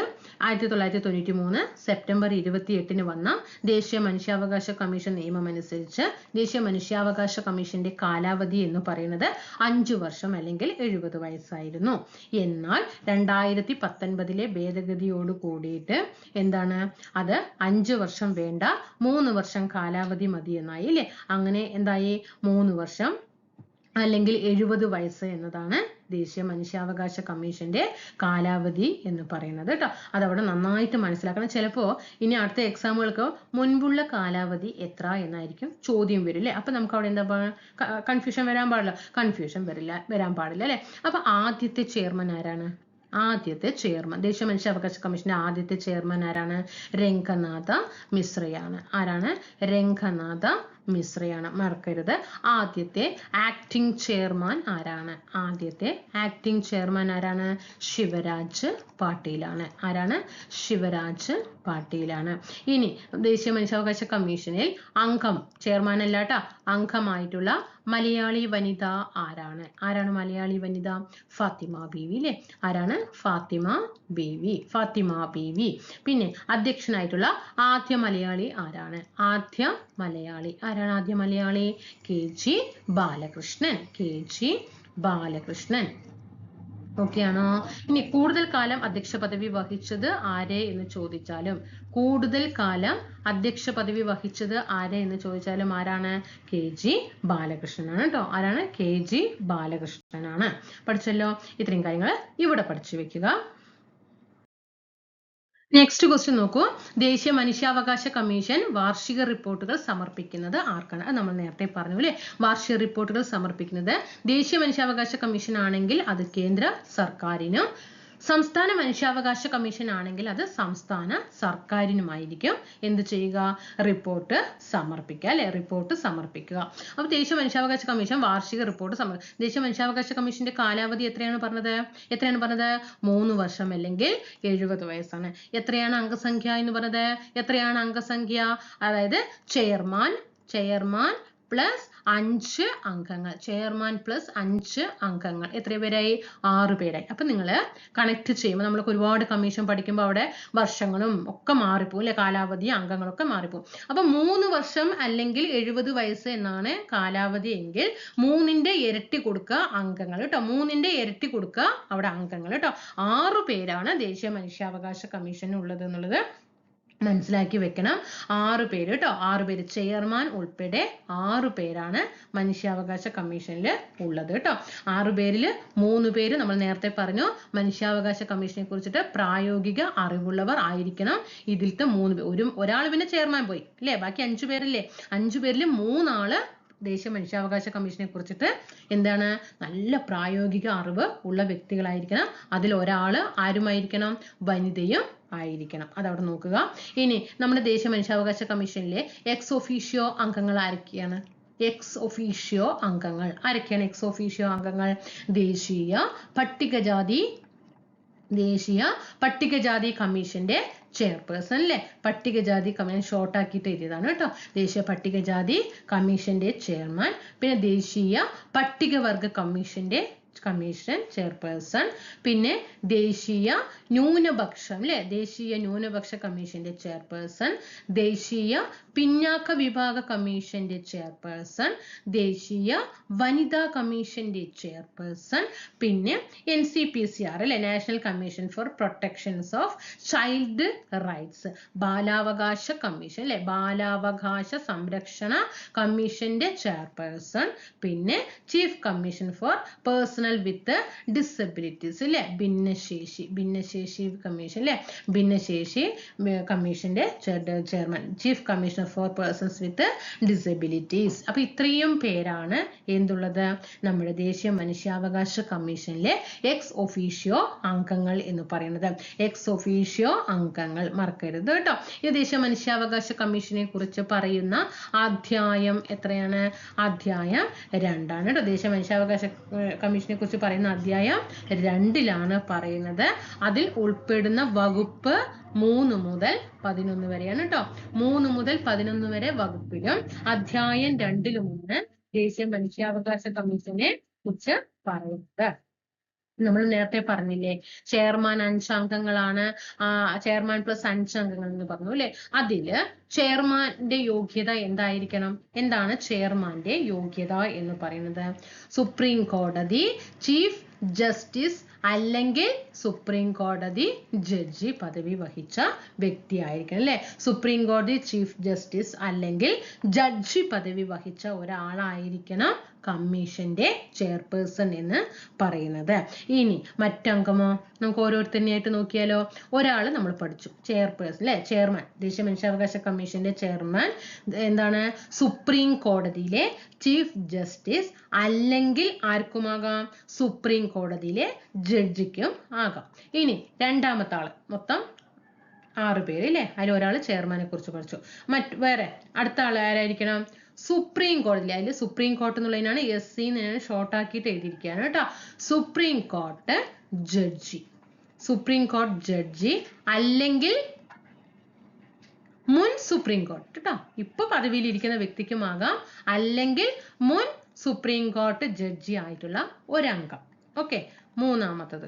1993 സെപ്റ്റംബർ 28 വന്ന ദേശീയ മനുഷ്യാവകാശ കമ്മീഷൻ നിയമം അനുസരിച്ച് ദേശീയ മനുഷ്യാവകാശ കമ്മീഷന്റെ കാലാവധി എന്ന് പറയുന്നത് 5 വർഷം അല്ലെങ്കിൽ 70 വയസ്സായിരുന്നു. എന്നാൽ 2019 ഭേദഗതിയോട് കൂടിയിട്ട് എന്താണ്? അത് 5 വർഷം വേണ്ട 3 വർഷം കാലാവധി മതി എന്നായി അല്ലേ? അങ്ങനെ എന്തായി? 3 വർഷം അല്ലെങ്കിൽ 70 വയസ്സ് എന്നതാണ് ദേശീയ മനുഷ്യാവകാശ കമ്മീഷന്റെ കാലാവധി എന്ന് പറയുന്നത് കേട്ടോ. അതവിടെ നന്നായിട്ട് മനസ്സിലാക്കണം. ചിലപ്പോ ഇനി അടുത്ത എക്സാമുകൾക്ക് മുൻപുള്ള കാലാവധി എത്ര എന്നായിരിക്കും ചോദ്യം വരും അല്ലേ? അപ്പൊ നമുക്ക് അവിടെ എന്താ കൺഫ്യൂഷൻ വരാൻ പാടില്ല. കൺഫ്യൂഷൻ വരാൻ പാടില്ല അല്ലെ? അപ്പൊ ആദ്യത്തെ ചെയർമാൻ ആരാണ്? ആദ്യത്തെ ചെയർമാൻ ദേശീയ മനുഷ്യാവകാശ കമ്മീഷന്റെ ആദ്യത്തെ ചെയർമാൻ ആരാണ്? രംഗനാഥ മിശ്രയാണ്. ആരാണ്? രംഗനാഥ മിശ്രയാണ്. മറക്കരുത്. ആദ്യത്തെ ആക്ടിംഗ് ചെയർമാൻ ആരാണ്? ആദ്യത്തെ ആക്ടിംഗ് ചെയർമാൻ ആരാണ്? ശിവരാജ് പാട്ടീലാണ്. ആരാണ്? ശിവരാജ് പാട്ടീലാണ്. ഇനി ദേശീയ മനുഷ്യാവകാശ കമ്മീഷനിൽ അംഗം, ചെയർമാൻ അല്ലാട്ടോ, അംഗമായിട്ടുള്ള മലയാളി വനിത ആരാണ്? ആരാണ് മലയാളി വനിത? ഫാത്തിമ ബീവി അല്ലേ? ആരാണ്? ഫാത്തിമ ബീവി. പിന്നെ അധ്യക്ഷനായിട്ടുള്ള ആദ്യ മലയാളി ആരാണ്? ആദ്യ മലയാളി ആരാണ്? ആദ്യ മലയാളി KG ബാലകൃഷ്ണൻ. ഓക്കെ ആണോ? ഇനി കൂടുതൽ കാലം അധ്യക്ഷ പദവി വഹിച്ചത് ആരെ എന്ന് ചോദിച്ചാലും ആരാണ്? KG ബാലകൃഷ്ണനാണ് കേട്ടോ. ആരാണ്? KG ബാലകൃഷ്ണനാണ്. പഠിച്ചല്ലോ? ഇത്രയും കാര്യങ്ങൾ ഇവിടെ പഠിച്ചു വെക്കുക. നെക്സ്റ്റ് ക്വസ്റ്റ്യൻ നോക്കൂ. ദേശീയ മനുഷ്യാവകാശ കമ്മീഷൻ വാർഷിക റിപ്പോർട്ടുകൾ സമർപ്പിക്കുന്നത് ആർക്കാണ്? അത് നമ്മൾ നേരത്തെ പറഞ്ഞു അല്ലേ? വാർഷിക റിപ്പോർട്ടുകൾ സമർപ്പിക്കുന്നത് ദേശീയ മനുഷ്യാവകാശ കമ്മീഷൻ ആണെങ്കിൽ അത് കേന്ദ്ര സർക്കാരിനും, സംസ്ഥാന മനുഷ്യാവകാശ കമ്മീഷൻ ആണെങ്കിൽ അത് സംസ്ഥാന സർക്കാരിനുമായിരിക്കും എന്ത് ചെയ്യുക? റിപ്പോർട്ട് സമർപ്പിക്കുക അല്ലെ? റിപ്പോർട്ട് സമർപ്പിക്കുക. അപ്പൊ ദേശീയ മനുഷ്യാവകാശ കമ്മീഷൻ വാർഷിക റിപ്പോർട്ട് ദേശീയ മനുഷ്യാവകാശ കമ്മീഷന്റെ കാലാവധി എത്രയാണ് പറഞ്ഞത്? 3 വർഷം അല്ലെങ്കിൽ 70 വയസ്സാണ്. എത്രയാണ് അംഗസംഖ്യ എന്ന് പറഞ്ഞത്? എത്രയാണ് അംഗസംഖ്യ? അതായത് ചെയർമാൻ പ്ലസ് 5 അംഗങ്ങൾ. ചെയർമാൻ പ്ലസ് 5 അംഗങ്ങൾ. എത്ര പേരായി? 6 പേരായി. അപ്പൊ നിങ്ങൾ കണക്ട് ചെയ്യുമ്പോൾ നമ്മൾക്ക് ഒരുപാട് കമ്മീഷൻ പഠിക്കുമ്പോൾ അവിടെ വർഷങ്ങളും ഒക്കെ മാറിപ്പോകും അല്ലെ, കാലാവധി അംഗങ്ങളൊക്കെ മാറിപ്പോകും. അപ്പൊ 3 വർഷം അല്ലെങ്കിൽ 70 വയസ്സ് എന്നാണ് കാലാവധി എങ്കിൽ 3ന്റെ ഇരട്ടി കൊടുക്കുക അംഗങ്ങൾ കേട്ടോ. 3ന്റെ ഇരട്ടി കൊടുക്കുക അവിടെ അംഗങ്ങൾ കേട്ടോ. 6 പേരാണ് ദേശീയ മനുഷ്യാവകാശ കമ്മീഷന് ഉള്ളത് എന്നുള്ളത് മനസ്സിലാക്കി വെക്കണം. 6 പേര് കേട്ടോ. 6 പേര് ചെയർമാൻ ഉൾപ്പെടെ 6 പേരാണ് മനുഷ്യാവകാശ കമ്മീഷനിൽ ഉള്ളത് കേട്ടോ. 6 പേരിൽ 3 പേര് നമ്മൾ നേരത്തെ പറഞ്ഞു മനുഷ്യാവകാശ കമ്മീഷനെ കുറിച്ചിട്ട് പ്രായോഗിക അറിവുള്ളവർ ആയിരിക്കണം. ഇതിലത്തെ 3 ഒരാൾ പിന്നെ ചെയർമാൻ പോയി അല്ലേ, ബാക്കി 5 പേരല്ലേ. 5 പേരിൽ 3 ആള് ദേശീയ മനുഷ്യാവകാശ കമ്മീഷനെ കുറിച്ചിട്ട് എന്താണ് നല്ല പ്രായോഗിക അറിവ് ഉള്ള വ്യക്തികളായിരിക്കണം. അതിൽ ഒരാള് ആരുമായിരിക്കണം? വനിതയും ആയിരിക്കണം. അതവിടെ നോക്കുക. ഇനി നമ്മുടെ ദേശീയ മനുഷ്യാവകാശ കമ്മീഷനിലെ എക്സ് ഒഫീഷ്യോ അംഗങ്ങൾ ആരൊക്കെയാണ്? എക്സ് ഒഫീഷ്യോ അംഗങ്ങൾ ആരൊക്കെയാണ്? എക്സ് ഒഫീഷ്യോ അംഗങ്ങൾ ദേശീയ പട്ടികജാതി കമ്മീഷന്റെ ചെയർപേഴ്സൺ അല്ലേ. പട്ടികജാതി കമ്മീഷൻ ഷോർട്ട് ആക്കിയിട്ട് എഴുതിയതാണ് കേട്ടോ. ദേശീയ പട്ടികജാതി കമ്മീഷന്റെ ചെയർമാൻ. പിന്നെ ദേശീയ പട്ടികവർഗ കമ്മീഷൻ ചെയർപേഴ്സൺ. പിന്നെ ദേശീയ ന്യൂനപക്ഷം അല്ലെ, ദേശീയ ന്യൂനപക്ഷ കമ്മീഷന്റെ ചെയർപേഴ്സൺ. ദേശീയ പിന്നാക്ക വിഭാഗ കമ്മീഷന്റെ ചെയർപേഴ്സൺ. ദേശീയ വനിതാ കമ്മീഷന്റെ ചെയർപേഴ്സൺ. പിന്നെ NCPCR അല്ലെ, national commission for protections of child rights, ബാലാവകാശ കമ്മീഷൻ അല്ലെ, ബാലാവകാശ സംരക്ഷണ കമ്മീഷന്റെ ചെയർപേഴ്സൺ. പിന്നെ chief commission for personal with disabilities അല്ലെ, ഭിന്നശേഷി കമ്മീഷൻ അല്ലെ, ഭിന്നശേഷി കമ്മീഷന്റെ chairman, chief commissioner for persons with disabilities. അപ്പൊ ഇത്രയും പേരാണ് എന്തുള്ളത്? നമ്മുടെ ദേശീയ മനുഷ്യാവകാശ കമ്മീഷനിലെ എക്സ് ഒഫീഷ്യോ അംഗങ്ങൾ എന്ന് പറയുന്നത്. എക്സ് ഒഫീഷ്യോ അംഗങ്ങൾ മറക്കരുത് കേട്ടോ. ഈ ദേശീയ മനുഷ്യാവകാശ കമ്മീഷനെ കുറിച്ച് പറയുന്ന അധ്യായം എത്രയാണ്? അധ്യായം 2 കേട്ടോ. ദേശീയ മനുഷ്യാവകാശ കമ്മീഷനെ കുറിച്ച് പറയുന്ന അധ്യായം 2 പറയുന്നത്. അതിൽ ഉൾപ്പെടുന്ന വകുപ്പ് 3 മുതൽ 11 വരെയാണ് കേട്ടോ. 3 മുതൽ 11 വരെ വകുപ്പിലും അധ്യായം 2ലുമാണ് ദേശീയ മനുഷ്യാവകാശ കമ്മീഷനെ കുറിച്ച് പറയുന്നത്. നമ്മൾ നേരത്തെ പറഞ്ഞില്ലേ ചെയർമാൻ 5 അംഗങ്ങളാണ്, ചെയർമാൻ പ്ലസ് 5 അംഗങ്ങൾ എന്ന് പറഞ്ഞു അല്ലെ. അതില് ചെയർമാന്റെ യോഗ്യത എന്തായിരിക്കണം? എന്താണ് ചെയർമാന്റെ യോഗ്യത എന്ന് പറയുന്നത്? സുപ്രീം കോടതി ചീഫ് ജസ്റ്റിസ് അല്ലെങ്കിൽ സുപ്രീം കോടതി ജഡ്ജി പദവി വഹിച്ച വ്യക്തിയായിരിക്കണം അല്ലെ. സുപ്രീം കോടതി ചീഫ് ജസ്റ്റിസ് അല്ലെങ്കിൽ ജഡ്ജി പദവി വഹിച്ച ഒരാളായിരിക്കണം കമ്മീഷന്റെ ചെയർപേഴ്സൺ എന്ന് പറയുന്നത്. ഇനി മറ്റംഗമോ നമുക്ക് ഓരോരുത്തരെയായിട്ട് നോക്കിയാലോ. ഒരാൾ നമ്മൾ പഠിച്ചു ചെയർപേഴ്സൺ അല്ലെ, ചെയർമാൻ, ദേശീയ മനുഷ്യാവകാശ കമ്മീഷന്റെ ചെയർമാൻ എന്താണ്? സുപ്രീം കോടതിയിലെ ചീഫ് ജസ്റ്റിസ് അല്ലെങ്കിൽ ആർക്കുമാകാം? സുപ്രീം കോടതിയിലെ ജഡ്ജിക്കും ആകാം. ഇനി രണ്ടാമത്തെ ആള്, മൊത്തം 6 പേര് അല്ലേ, അതിൽ ഒരാൾ ചെയർമാനെ കുറിച്ച് പഠിച്ചു. വേറെ അടുത്ത ആൾ ആരായിരിക്കണം? സുപ്രീം കോടതി. അതിൽ സുപ്രീം കോർട്ട് എന്നുള്ളതിനാണ് SC എന്ന് ഷോർട്ട് ആക്കിയിട്ട് എഴുതിയിരിക്കുകയാണ് കേട്ടോ. Supreme court judge, supreme court judge അല്ലെങ്കിൽ മുൻ സുപ്രീം കോർട്ട് കേട്ടോ. ഇപ്പൊ പദവിയിൽ ഇരിക്കുന്ന വ്യക്തിക്കുമാകാം, അല്ലെങ്കിൽ മുൻ സുപ്രീം കോർട്ട് ജഡ്ജി ആയിട്ടുള്ള ഒരംഗം. ഓക്കെ. മൂന്നാമത്തത്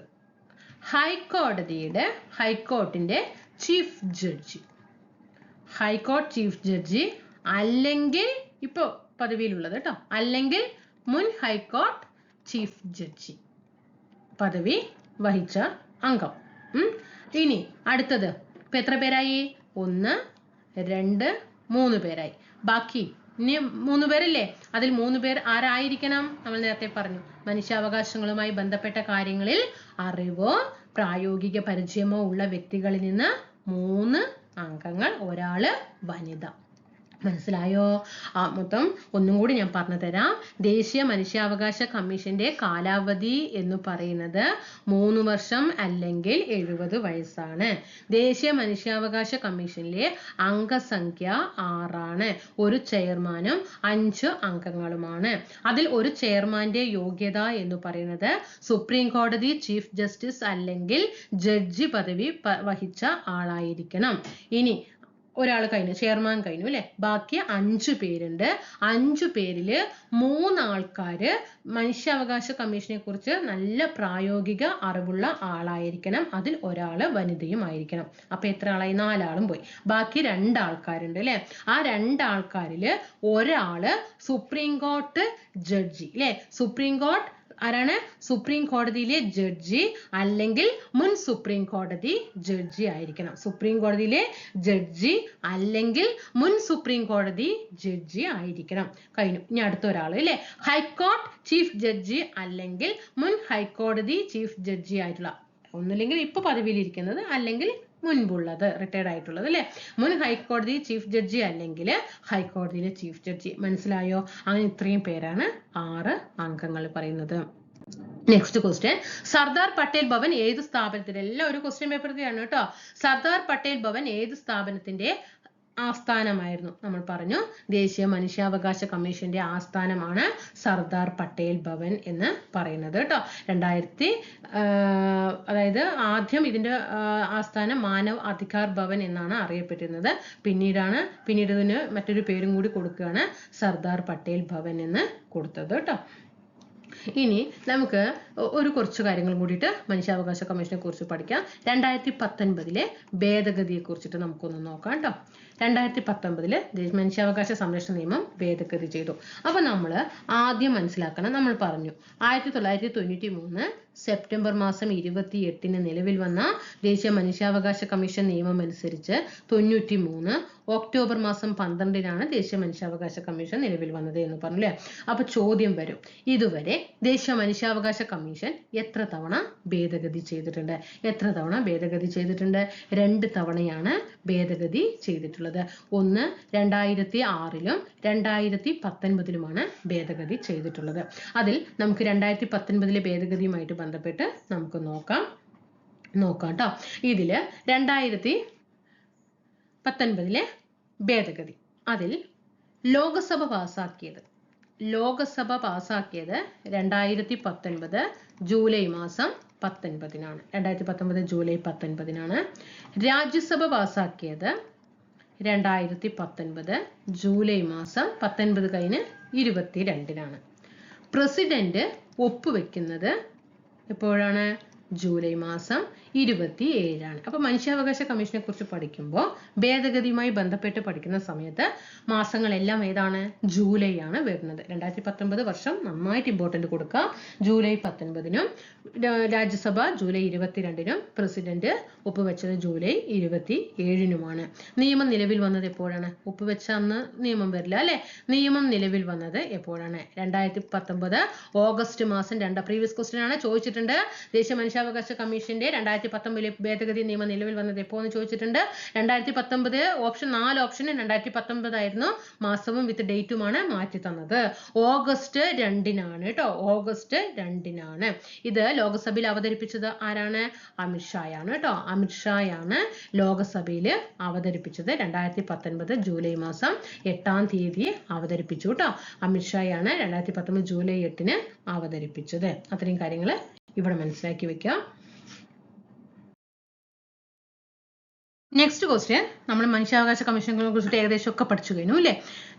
ഹൈക്കോർട്ടിന്റെ chief judge, high court chief judge അല്ലെങ്കിൽ ഇപ്പൊ പദവിയിലുള്ളത് കേട്ടോ, അല്ലെങ്കിൽ മുൻ ഹൈക്കോർട്ട് ചീഫ് ജഡ്ജി പദവി വഹിച്ച അംഗം. ഇനി അടുത്തത് ഇപ്പൊ എത്ര പേരായി? 1, 2, 3 പേരായി. ബാക്കി ഇനി 3 പേരില്ലേ, അതിൽ 3 പേർ ആരായിരിക്കണം? നമ്മൾ നേരത്തെ പറഞ്ഞു മനുഷ്യാവകാശങ്ങളുമായി ബന്ധപ്പെട്ട കാര്യങ്ങളിൽ അറിവോ പ്രായോഗിക പരിചയമോ ഉള്ള വ്യക്തികളിൽ നിന്ന് 3 അംഗങ്ങൾ, ഒരാള് വനിത. മനസ്സിലായോ? മൊത്തം ഒന്നും കൂടി ഞാൻ പറഞ്ഞു തരാം. ദേശീയ മനുഷ്യാവകാശ കമ്മീഷന്റെ കാലാവധി എന്ന് പറയുന്നത് 3 വർഷം അല്ലെങ്കിൽ 70 വയസ്സാണ്. ദേശീയ മനുഷ്യാവകാശ കമ്മീഷനിലെ അംഗസംഖ്യ 6 ആണ്. ഒരു ചെയർമാനും 5 അംഗങ്ങളുമാണ്. അതിൽ ഒരു ചെയർമാന്റെ യോഗ്യത എന്ന് പറയുന്നത് സുപ്രീം കോടതി ചീഫ് ജസ്റ്റിസ് അല്ലെങ്കിൽ ജഡ്ജി പദവി വഹിച്ച ആളായിരിക്കണം. ഇനി ഒരാൾ കഴിഞ്ഞു, ചെയർമാൻ കഴിഞ്ഞു അല്ലെ. ബാക്കി 5 പേരുണ്ട്. 5 പേരില് 3 ആൾക്കാര് മനുഷ്യാവകാശ കമ്മീഷനെ കുറിച്ച് നല്ല പ്രായോഗിക അറിവുള്ള ആളായിരിക്കണം. അതിൽ ഒരാള് വനിതയും ആയിരിക്കണം. അപ്പൊ എത്ര ആളായി? 4 ആളും പോയി. ബാക്കി 2 ആൾക്കാരുണ്ട് അല്ലെ. ആ 2 ആൾക്കാരില് ഒരാള് സുപ്രീം കോർട്ട് ജഡ്ജി അല്ലെ. സുപ്രീം കോർട്ട് ആരാണ്? സുപ്രീം കോടതിയിലെ ജഡ്ജി അല്ലെങ്കിൽ മുൻ സുപ്രീം കോടതി ജഡ്ജി ആയിരിക്കണം. സുപ്രീം കോടതിയിലെ ജഡ്ജി അല്ലെങ്കിൽ മുൻ സുപ്രീം കോടതി ജഡ്ജി ആയിരിക്കണം. കഴിഞ്ഞു. ഇനി അടുത്ത ഒരാൾ അല്ലെ. ഹൈക്കോർട്ട് ചീഫ് ജഡ്ജി അല്ലെങ്കിൽ മുൻ ഹൈക്കോടതി ചീഫ് ജഡ്ജി ആയിട്ടുള്ള, ഒന്നില്ലെങ്കിൽ ഇപ്പൊ പദവിയിലിരിക്കുന്നത് അല്ലെങ്കിൽ മുൻപുള്ളത്, റിട്ടയർഡ് ആയിട്ടുള്ളത് അല്ലെ. മുൻ ഹൈക്കോടതി ചീഫ് ജഡ്ജി അല്ലെങ്കിൽ ഹൈക്കോടതിയിലെ ചീഫ് ജഡ്ജി. മനസ്സിലായോ? അങ്ങനെ ഇത്രയും പേരാണ് 6 അംഗങ്ങൾ പറയുന്നത്. നെക്സ്റ്റ് ക്വസ്റ്റ്യൻ, സർദാർ പട്ടേൽ ഭവൻ ഏത് സ്ഥാപനത്തിന്റെ, എല്ലാം ഒരു ക്വസ്റ്റ്യൻ പേപ്പറിന്റെയാണ് കേട്ടോ. സർദാർ പട്ടേൽ ഭവൻ ഏത് സ്ഥാപനത്തിന്റെ ആസ്ഥാനമായിരുന്നു? നമ്മൾ പറഞ്ഞു ദേശീയ മനുഷ്യാവകാശ കമ്മീഷന്റെ ആസ്ഥാനമാണ് സർദാർ പട്ടേൽ ഭവൻ എന്ന് പറയുന്നത് കേട്ടോ. അതായത് ആദ്യം ഇതിന്റെ ആസ്ഥാനം മാനവ് അധികാർ ഭവൻ എന്നാണ് അറിയപ്പെട്ടിരുന്നത്. പിന്നീട് ഇതിന് മറ്റൊരു പേരും കൂടി കൊടുക്കുകയാണ്, സർദാർ പട്ടേൽ ഭവൻ എന്ന് കൊടുത്തത് കേട്ടോ. ഇനി നമുക്ക് കുറച്ച് കാര്യങ്ങൾ കൂടിയിട്ട് മനുഷ്യാവകാശ കമ്മീഷനെ കുറിച്ച് പഠിക്കാം. 2019 ഭേദഗതിയെ കുറിച്ചിട്ട് നമുക്കൊന്ന് നോക്കാം കേട്ടോ. 2019 മനുഷ്യാവകാശ സംരക്ഷണ നിയമം ഭേദഗതി ചെയ്തു. അപ്പൊ നമ്മൾ ആദ്യം മനസ്സിലാക്കണം, നമ്മൾ പറഞ്ഞു 1993 സെപ്റ്റംബർ മാസം 28 നിലവിൽ വന്ന ദേശീയ മനുഷ്യാവകാശ കമ്മീഷൻ നിയമം അനുസരിച്ച് 93 ഒക്ടോബർ മാസം 12 ദേശീയ മനുഷ്യാവകാശ കമ്മീഷൻ നിലവിൽ വന്നത് എന്ന് പറഞ്ഞില്ലേ. അപ്പൊ ചോദ്യം വരും, ഇതുവരെ ദേശീയ മനുഷ്യാവകാശ കമ്മീഷൻ എത്ര തവണ ഭേദഗതി ചെയ്തിട്ടുണ്ട്? എത്ര തവണ ഭേദഗതി ചെയ്തിട്ടുണ്ട്? 2 തവണയാണ് ഭേദഗതി ചെയ്തിട്ടുള്ളത്. ഒന്ന് 2006 2019 ഭേദഗതി ചെയ്തിട്ടുള്ളത്. അതിൽ നമുക്ക് 2019 ഭേദഗതിയുമായിട്ട് ബന്ധപ്പെട്ട് നമുക്ക് നോക്കാം കേട്ടോ. ഇതില് 2019 ഭേദഗതി, അതിൽ ലോകസഭ പാസാക്കിയത് 2019 ജൂലൈ മാസം 19 2019 ജൂലൈ 19 രാജ്യസഭ പാസാക്കിയത് 2019 ജൂലൈ മാസം 19 കഴിഞ്ഞ് 22 പ്രസിഡന്റ് ഒപ്പുവെക്കുന്നത് എപ്പോഴാണ്? ജൂലൈ മാസം 27 അപ്പൊ മനുഷ്യാവകാശ കമ്മീഷനെ കുറിച്ച് പഠിക്കുമ്പോൾ ഭേദഗതിയുമായി ബന്ധപ്പെട്ട് പഠിക്കുന്ന സമയത്ത് മാസങ്ങളെല്ലാം ഏതാണ്? ജൂലൈ ആണ് വരുന്നത്. 2019 വർഷം നന്നായിട്ട് ഇമ്പോർട്ടന്റ് കൊടുക്കുക. ജൂലൈ 19 രാജ്യസഭ ജൂലൈ 22 പ്രസിഡന്റ് ഒപ്പുവെച്ചത് ജൂലൈ 27 നിയമം നിലവിൽ വന്നത് എപ്പോഴാണ്? ഒപ്പുവെച്ച അന്ന് നിയമം വരില്ല അല്ലെ. നിയമം നിലവിൽ വന്നത് എപ്പോഴാണ്? 2019 ഓഗസ്റ്റ് മാസം 2. പ്രീവിയസ് ക്വസ്റ്റ്യൻ ആണ്, ചോദിച്ചിട്ടുണ്ട്. ദേശീയ മനുഷ്യാവകാശ കമ്മീഷന്റെ 2019 ഭേദഗതി നിയമം നിലവിൽ വന്നത് എപ്പോ എന്ന് ചോദിച്ചിട്ടുണ്ട്. 2019 ഓപ്ഷൻ 4 ഓപ്ഷൻ 2019 ആയിരുന്നു. മാസവും വിത്ത് ഡേറ്റുമാണ് മാറ്റി തന്നത്. ഓഗസ്റ്റ് 2 കേട്ടോ. ഓഗസ്റ്റ് 2 ഇത് ലോകസഭയിൽ അവതരിപ്പിച്ചത് ആരാണ്? അമിത്ഷായാണ് കേട്ടോ. അമിത്ഷായാണ് ലോകസഭയിൽ അവതരിപ്പിച്ചത്. 2019 ജൂലൈ മാസം 8 അവതരിപ്പിച്ചു കേട്ടോ. അമിത്ഷായാണ് 2019 ജൂലൈ 8 അവതരിപ്പിച്ചത്. അത്രയും കാര്യങ്ങൾ ഇവിടെ മനസ്സിലാക്കി വെക്കാം. നെക്സ്റ്റ് ക്വസ്റ്റ്യൻ, നമ്മൾ മനുഷ്യാവകാശ കമ്മീഷനെ കുറിച്ചിട്ട് ഏകദേശം ഒക്കെ പഠിച്ചു കഴിഞ്ഞു അല്ലേ.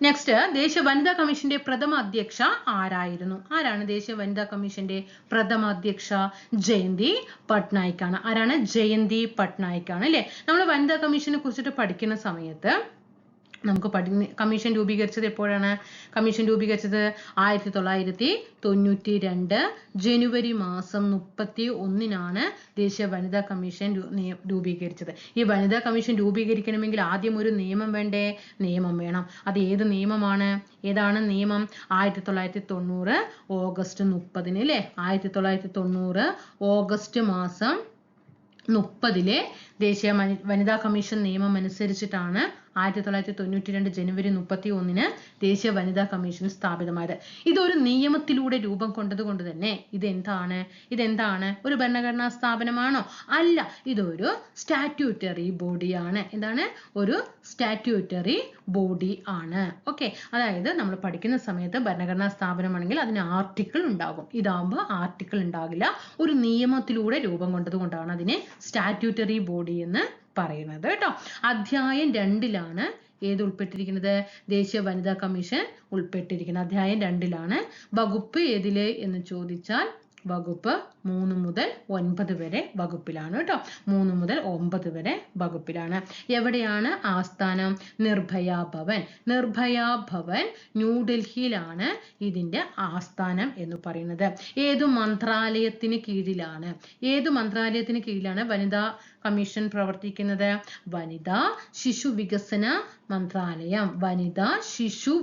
നെക്സ്റ്റ്, ദേശീയ വനിതാ കമ്മീഷന്റെ പ്രഥമ അധ്യക്ഷ ആരായിരുന്നു? ആരാണ് ദേശീയ വനിതാ കമ്മീഷന്റെ പ്രഥമ അധ്യക്ഷ? ജയന്തി പട്നായിക് ആണ്. ആരാണ്? ജയന്തി പട്നായിക് ആണ് അല്ലെ. നമ്മൾ വനിതാ കമ്മീഷനെ കുറിച്ചിട്ട് പഠിക്കുന്ന സമയത്ത് നമുക്ക് കമ്മീഷൻ രൂപീകരിച്ചത് എപ്പോഴാണ്? കമ്മീഷൻ രൂപീകരിച്ചത് 1992 ജനുവരി മാസം 31 ദേശീയ വനിതാ കമ്മീഷൻ രൂപീകരിച്ചത്. ഈ വനിതാ കമ്മീഷൻ രൂപീകരിക്കണമെങ്കിൽ ആദ്യം ഒരു നിയമം വേണ്ടേ? നിയമം വേണം. അത് ഏത് നിയമമാണ്? ഏതാണ് നിയമം? 1990 ഓഗസ്റ്റ് 30 അല്ലേ. 1990 ഓഗസ്റ്റ് മാസം 30 ദേശീയ വനിതാ കമ്മീഷൻ നിയമം അനുസരിച്ചിട്ടാണ് 1992 ജനുവരി 31 ദേശീയ വനിതാ കമ്മീഷൻ സ്ഥാപിതമായത്. ഇതൊരു നിയമത്തിലൂടെ രൂപം കൊണ്ടതുകൊണ്ട് തന്നെ ഇതെന്താണ്? ഒരു ഭരണഘടനാ സ്ഥാപനമാണോ? അല്ല, ഇതൊരു സ്റ്റാറ്റ്യൂട്ടറി ബോഡിയാണ്. എന്താണ്? ഒരു സ്റ്റാറ്റ്യൂട്ടറി ബോഡി ആണ്. ഓക്കെ, അതായത് നമ്മൾ പഠിക്കുന്ന സമയത്ത് ഭരണഘടനാ സ്ഥാപനമാണെങ്കിൽ അതിന് ആർട്ടിക്കിൾ ഉണ്ടാകും. ഇതാകുമ്പോൾ ആർട്ടിക്കിൾ ഉണ്ടാകില്ല. ഒരു നിയമത്തിലൂടെ രൂപം കൊണ്ടതുകൊണ്ടാണ് അതിനെ സ്റ്റാറ്റ്യൂട്ടറി ബോഡി എന്ന് പറയുന്നത് കേട്ടോ. അധ്യായം 2-ലാണ് ഏത് ഉൾപ്പെട്ടിരിക്കുന്നത്? ദേശീയ വനിതാ കമ്മീഷൻ ഉൾപ്പെട്ടിരിക്കുന്നത്. അധ്യായം 2-ലാണ്. വകുപ്പ് ഏതില് എന്ന് ചോദിച്ചാൽ വകുപ്പ് 3 മുതൽ 9 വരെ വകുപ്പിലാണ് കേട്ടോ. 3 മുതൽ 9 വരെ വകുപ്പിലാണ്. എവിടെയാണ് ആസ്ഥാനം? നിർഭയ ഭവൻ. നിർഭയ ഭവൻ ന്യൂഡൽഹിയിലാണ് ഇതിന്റെ ആസ്ഥാനം എന്ന് പറയുന്നത്. ഏതു മന്ത്രാലയത്തിന് കീഴിലാണ്? ഏതു മന്ത്രാലയത്തിന് കീഴിലാണ് വനിതാ കമ്മീഷൻ പ്രവർത്തിക്കുന്നത്? വനിതാ ശിശു വികസന മന്ത്രാലയം. വനിതാ ശിശു